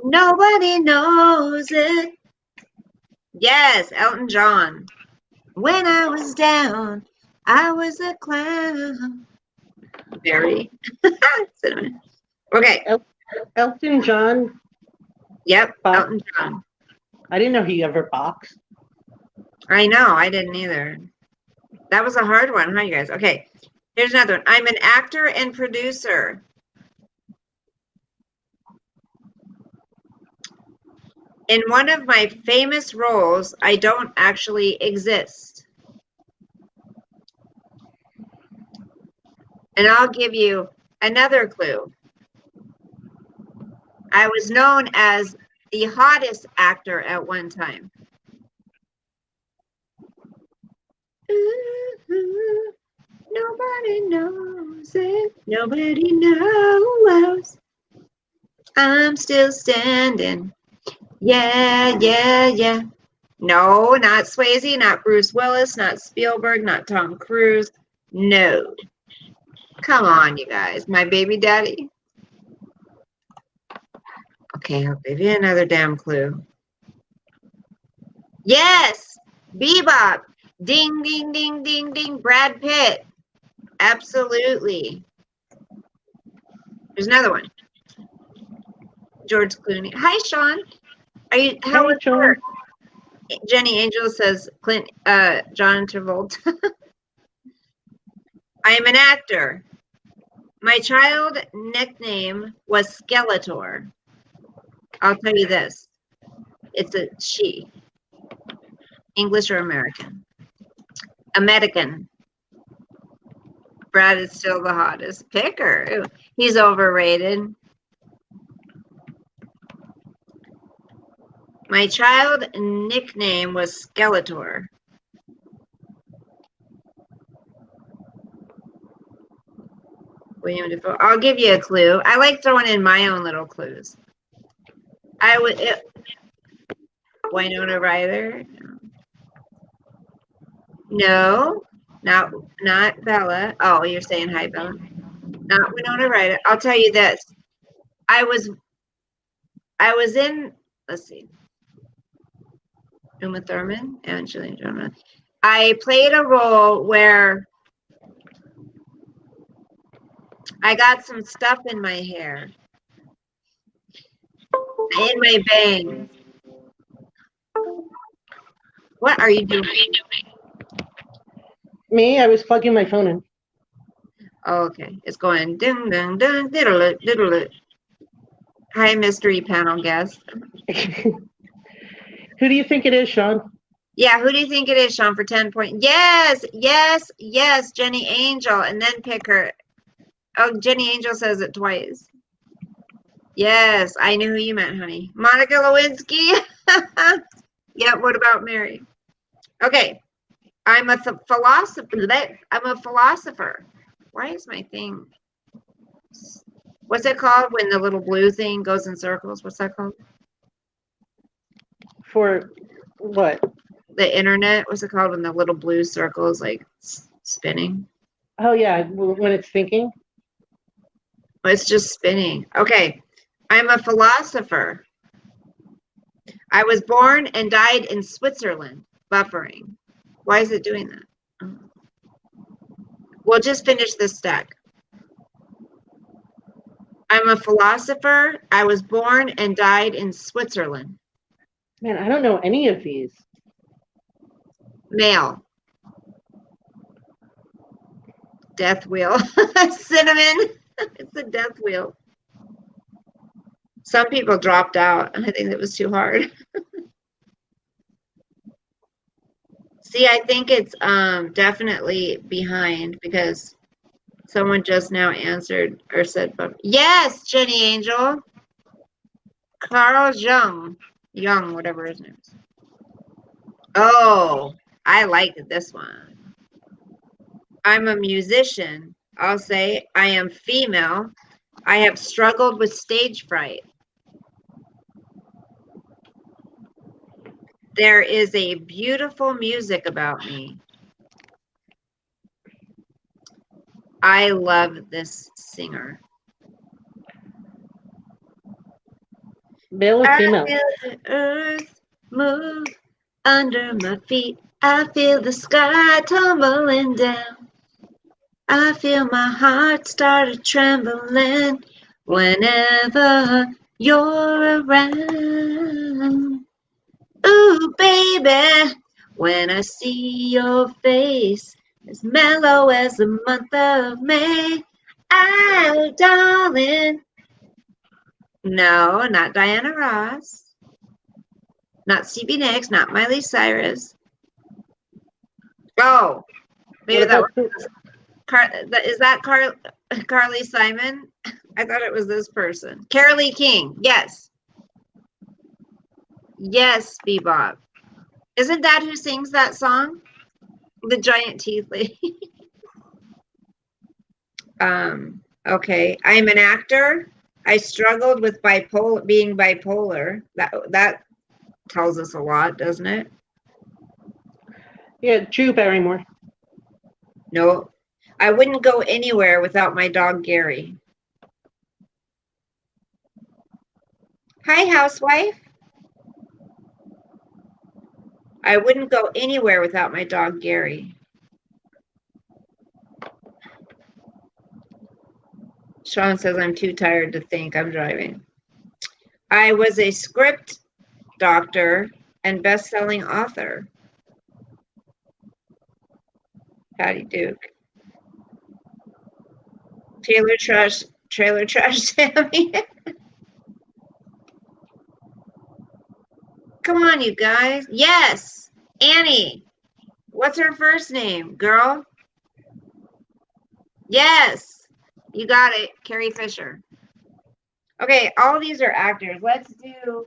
Nobody knows it. Yes, Elton John. When I was down, I was a clown. Very. Cinnamon. Okay.
Elton John.
Yep,
Box.
Elton John.
I didn't know he ever boxed.
I know, I didn't either. That was a hard one, huh, you guys? Okay, here's another one. I'm an actor and producer. In one of my famous roles, I don't actually exist. And I'll give you another clue. I was known as the hottest actor at one time. Ooh, nobody knows it. Nobody knows. I'm still standing. Yeah, yeah, yeah. No, not Swayze, not Bruce Willis, not Spielberg, not Tom Cruise. No. Come on, you guys. My baby daddy. Okay, I'll give you another damn clue. Yes, Bebop. Ding, ding, ding, ding, ding. Brad Pitt. Absolutely. There's another one. George Clooney. Hi, Sean. Are you? How was work? Jenny Angel says John Travolta. I am an actor. My child nickname was Skeletor. I'll tell you this. It's a she. English or American? American. Brad is still the hottest. Picker. Ooh, he's overrated. My child nickname was Skeletor. William Dafoe. I'll give you a clue. I like throwing in my own little clues. Winona Ryder. No, not Bella. Oh, you're saying hi, Bella. Not Winona Ryder. I'll tell you this. I was in, let's see. Uma Thurman, Angelina Jolie. I played a role where I got some stuff in my hair, in my bangs. What are you doing?
Me? I was plugging my phone in.
Oh, okay. It's going ding, ding, ding, diddle it, diddle it. Hi, mystery panel guest.
Who do you think it is, Sean?
Yeah, who do you think it is, Sean, for 10 points? Yes, yes, yes, Jenny Angel, and then pick her. Oh, Jenny Angel says it twice. Yes, I knew who you meant, honey. Monica Lewinsky. Yeah, what about Mary? Okay, I'm a philosopher. I'm a philosopher. Why is my thing? What's it called when the little blue thing goes in circles? What's that called?
For what?
The internet. What's it called when the little blue circle is like spinning?
Oh yeah, when it's thinking.
It's just spinning. Okay. I'm a philosopher. I was born and died in Switzerland. Buffering. Why is it doing that? Oh. We'll just finish this stack. I'm a philosopher. I was born and died in Switzerland.
Man, I don't know any of these.
Male. Death wheel. Cinnamon. It's a death wheel. Some people dropped out. I think it was too hard. See, I think it's definitely behind because someone just now answered or said, yes, Jenny Angel. Carl Jung, whatever his name is. Oh, I like this one. I'm a musician. I'll say I am female. I have struggled with stage fright. There is a beautiful music about me. I love this singer.
Male or female?
I feel the earth move under my feet. I feel the sky tumbling down. I feel my heart start trembling whenever you're around. Ooh, baby, when I see your face, as mellow as the month of May. Oh, darling. No, not Diana Ross. Not Stevie Nicks, not Miley Cyrus. Oh, maybe that was is that Carly Simon? I thought it was this person. Carolee King. Yes. Yes, Bebop. Isn't that who sings that song? The giant teeth lady. Okay. I'm an actor. I struggled with being bipolar. That tells us a lot, doesn't it?
Yeah, Drew Barrymore.
No. I wouldn't go anywhere without my dog Gary. Hi, housewife. I wouldn't go anywhere without my dog Gary. Sean says I'm too tired to think. I'm driving. I was a script doctor and best-selling author. Patty Duke. Trailer trash Sammy. Come on, you guys. Yes, Annie. What's her first name, girl? Yes, you got it, Carrie Fisher. Okay, all these are actors. Let's do,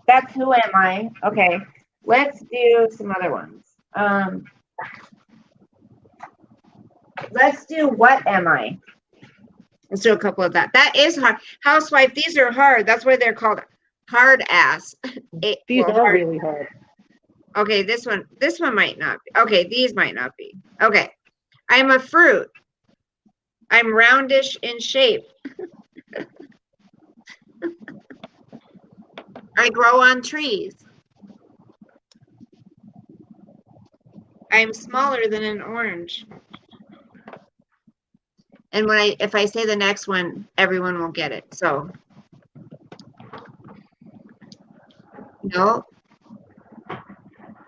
that's Who Am I? Okay, let's do some other ones. Let's do What Am I? Let's do a couple of that. That is hard. Housewife, these are hard. That's why they're called hard ass.
These are really hard.
Okay, this one might not be. Okay, these might not be. Okay, I'm a fruit. I'm roundish in shape. I grow on trees. I'm smaller than an orange. And if I say the next one, everyone will get it. So, no.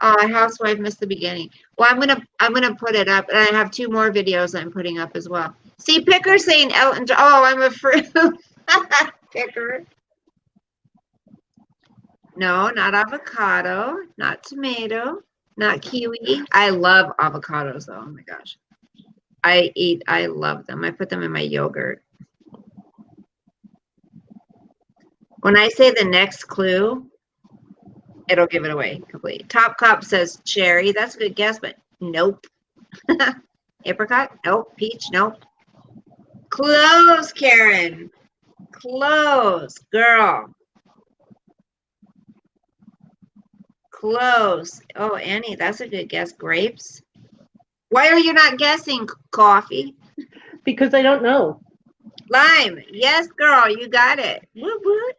Oh, housewife missed the beginning. Well, I'm gonna put it up, and I have 2 more videos I'm putting up as well. See, Picker saying Elton John. Oh, I'm a fruit. Picker. No, not avocado, not tomato, not kiwi. I love avocados though. Oh my gosh. I love them. I put them in my yogurt. When I say the next clue, it'll give it away completely. Top Cop says cherry. That's a good guess, but nope. Apricot? Nope. Peach? Nope. Close, Karen. Close, girl. Close. Oh, Annie, that's a good guess. Grapes. Why are you not guessing coffee?
Because I don't know.
Lime. Yes, girl, you got it. Woot woot.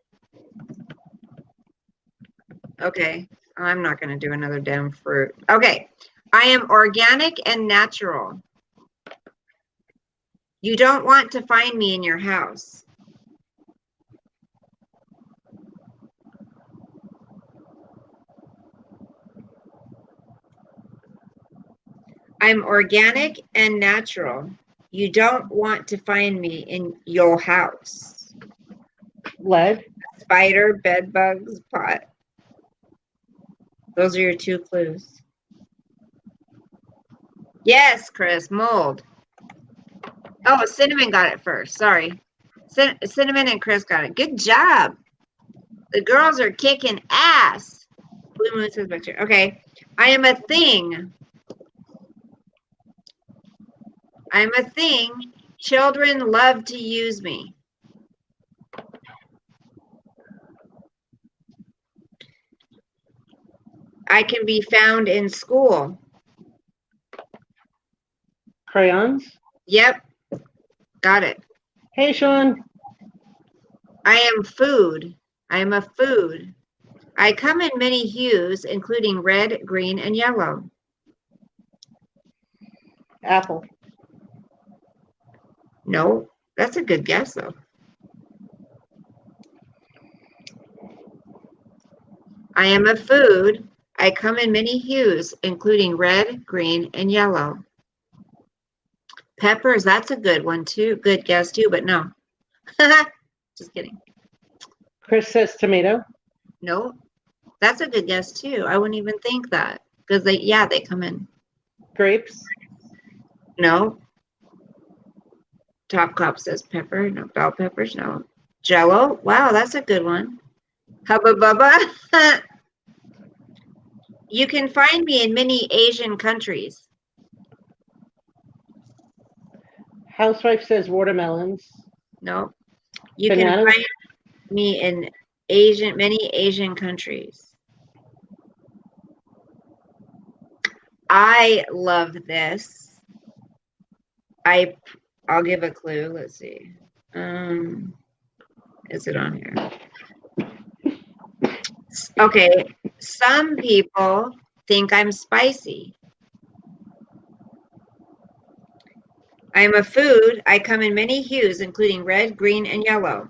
Okay, I'm not going to do another damn fruit. Okay, I am organic and natural. You don't want to find me in your house. I'm organic and natural. You don't want to find me in your house.
Lead.
Spider, bed bugs, pot. Those are your 2 clues. Yes, Chris, mold. Oh, Cinnamon got it first. Sorry. Cinnamon and Chris got it. Good job. The girls are kicking ass. Blue Moon says picture. Okay. I am a thing. I'm a thing. Children love to use me. I can be found in school.
Crayons.
Yep. Got it.
Hey, Sean.
I am food. I am a food. I come in many hues, including red, green, and yellow.
Apple.
No, that's a good guess, though. I am a food. I come in many hues, including red, green, and yellow. Peppers, that's a good one, too. Good guess, too, but no. Just kidding.
Chris says tomato.
No, that's a good guess, too. I wouldn't even think that because they come in.
Grapes.
No. Top Cop says pepper. No, bell peppers. No. Jello. Wow, that's a good one. Hubba Bubba. You can find me in many Asian countries.
Housewife says watermelons.
No. You
Bananas.
can find me in many Asian countries. I love this. I'll give a clue. Let's see. Is it on here? Okay. Some people think I'm spicy. I am a food. I come in many hues, including red, green, and yellow.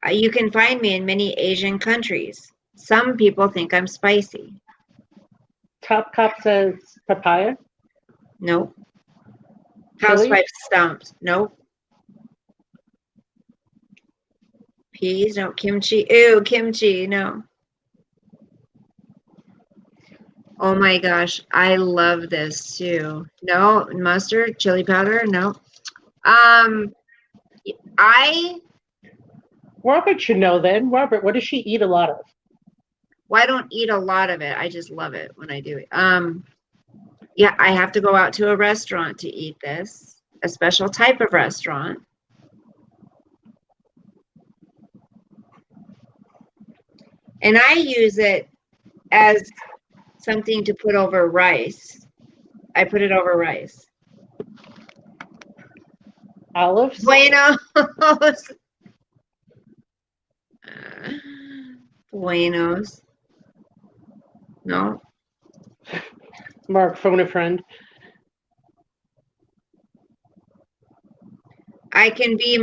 You can find me in many Asian countries. Some people think I'm spicy.
Top Cop says papaya.
Nope.
Chili?
Housewife stumps. Nope. Peas. No. Kimchi. Ew, kimchi. No. Oh my gosh. I love this too. No. Mustard. Chili powder. No.
Robert should know then. Robert, what does she eat a lot of?
Well, I don't eat a lot of it. I just love it when I do it. Yeah, I have to go out to a restaurant to eat this, a special type of restaurant. And I use it as something to put over rice. I put it over rice.
Olives?
Buenos. Buenos. No.
Mark, phone a friend.
I can be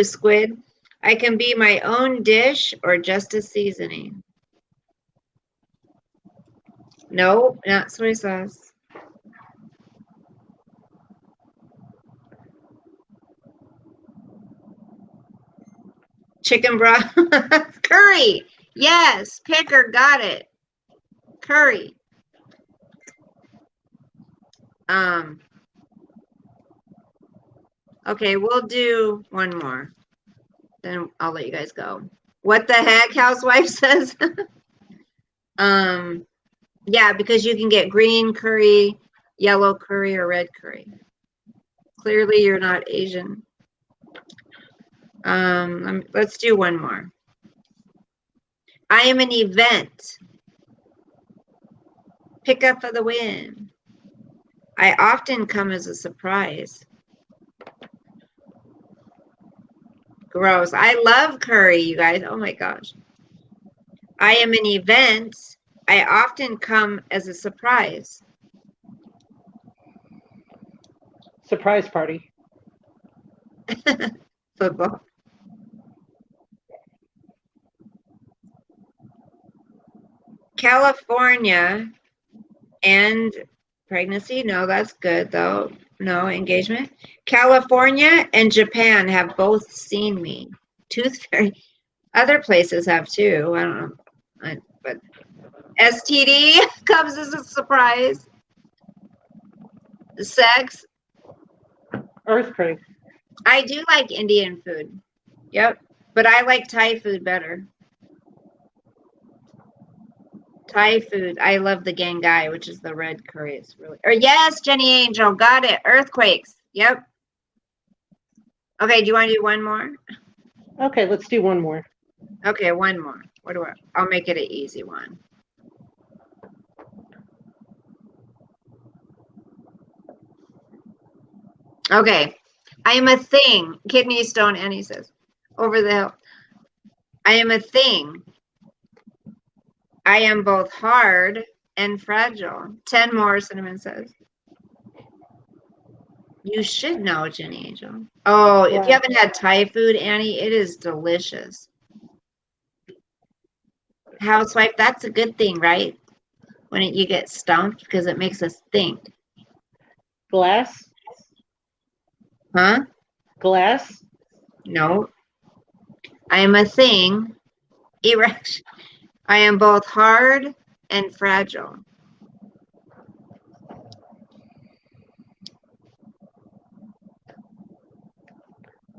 squid. I can be my own dish or just a seasoning. No, not soy sauce. Chicken broth. Curry. Yes, Picker got it. Curry. Okay, we'll do one more. Then I'll let you guys go. What the heck, Housewife says? Yeah, because you can get green curry, yellow curry, or red curry. Clearly, you're not Asian. Let's do one more. I am an event. Pick up for the win. I often come as a surprise. Gross. I love curry, you guys. Oh my gosh. I am an event. I often come as a surprise.
Surprise party.
Football. California and pregnancy. No, that's good though. No, engagement. California and Japan have both seen me. Tooth fairy. Other places have too. I don't know. But STD comes as a surprise. Sex.
Earthquake.
I do like Indian food. Yep. But I like Thai food better. Thai food. I love the Gangai, which is the red curry. It's really. Or yes, Jenny Angel, got it. Earthquakes. Yep. Okay, do you want to do one more?
Okay, let's do one more.
Okay, one more. I'll make it an easy one. Okay. I am a thing. Kidney stone, Annie says. Over the hill. I am a thing. I am both hard and fragile. 10 more, Cinnamon says. You should know, Jenny Angel. Oh, if you haven't had Thai food, Annie, it is delicious. Housewife, that's a good thing, right? When you get stumped, because it makes us think.
Glass?
Huh?
Glass?
No. I am a thing. Erection. I am both hard and fragile.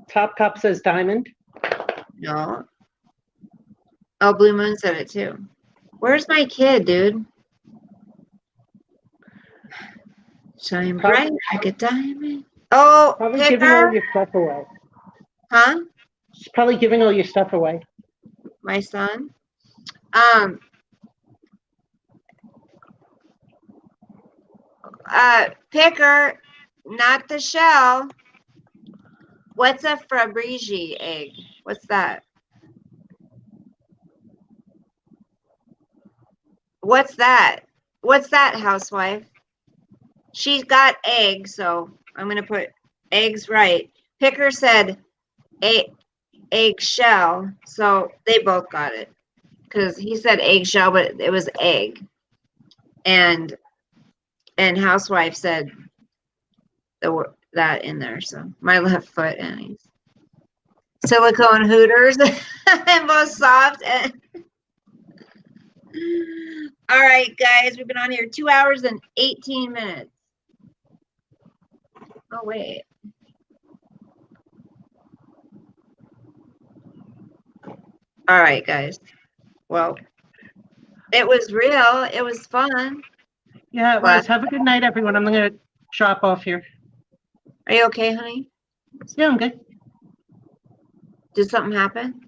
Top Cop says diamond.
No. Oh, Blue Moon said it too. Where's my kid, dude? Shine bright like a diamond. Oh,
Probably
Picker?
giving all your stuff away.
Huh?
She's probably giving all your stuff away.
My son? Picker, not the shell. What's a Fabergé egg? What's that? What's that? What's that, housewife? She's got eggs, so I'm going to put eggs right. Picker said egg shell, so they both got it. Because he said eggshell, but it was egg. And housewife said that in there, so my left foot, Annie's. Silicone Hooters and both soft and all right, guys, we've been on here 2 hours and 18 minutes. Oh, wait. All right, guys. Well, it was real. It was fun.
Yeah, it was. Have a good night, everyone. I'm going to chop off here.
Are you okay, honey?
Yeah, I'm good.
Did something happen?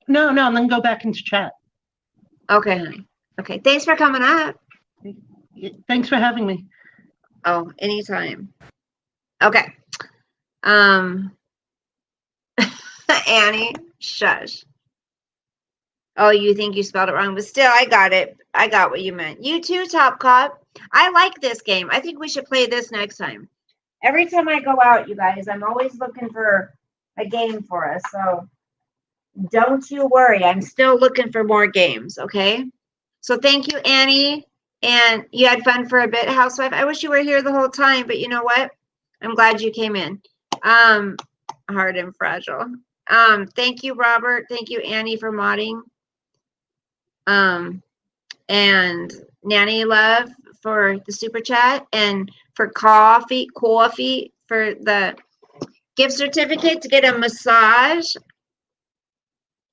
No, I'm going to go back into chat.
Okay, honey. Okay, thanks for coming up.
Thanks for having me.
Oh, anytime. Okay. Annie, shush. Oh, you think you spelled it wrong, but still, I got it. I got what you meant. You too, Top Cop. I like this game. I think we should play this next time. Every time I go out, you guys, I'm always looking for a game for us. So don't you worry. I'm still looking for more games, okay? So thank you, Annie. And you had fun for a bit, housewife. I wish you were here the whole time, but you know what? I'm glad you came in. Hard and fragile. Thank you, Robert. Thank you, Annie, for modding. And Nanny Love for the super chat, and for coffee for the gift certificate to get a massage.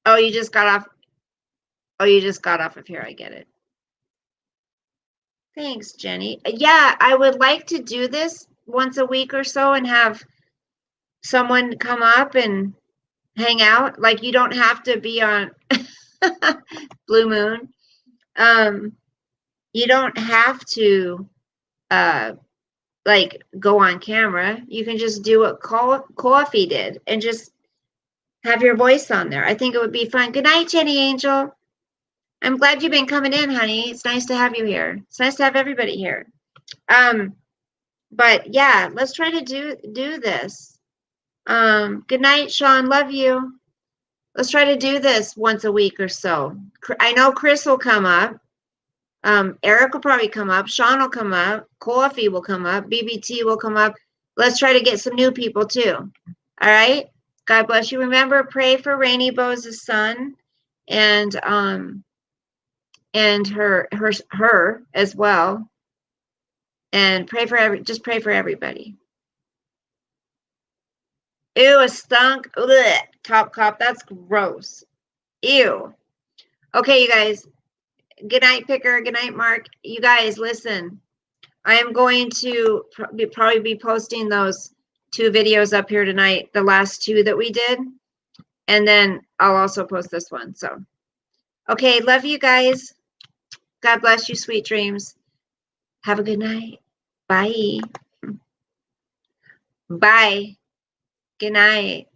Oh, you just got off. Oh, you just got off of here. I get it. Thanks, Jenny. Yeah, I would like to do this once a week or so and have someone come up and hang out. Like, you don't have to be on Blue Moon. You don't have to like go on camera. You can just do what Coffee did and just have your voice on there. I think it would be fun. Good night, Jenny Angel. I'm glad you've been coming in, honey. It's nice to have you here. It's nice to have everybody here. But yeah, let's try to do this. Good night, Sean. Love you. Let's try to do this once a week or so. I know Chris will come up. Eric will probably come up. Sean will come up. Coffee will come up. BBT will come up. Let's try to get some new people too. All right. God bless you. Remember, pray for Rainy Bo's son and her as well. And pray for just pray for everybody. Ew, a stunk. Ugh, top cop. That's gross. Ew. Okay, you guys. Good night, Picker. Good night, Mark. You guys, listen. I am going to probably be posting those 2 videos up here tonight, the last 2 that we did. And then I'll also post this one. So, okay, love you guys. God bless you, sweet dreams. Have a good night. Bye. Bye. Good night.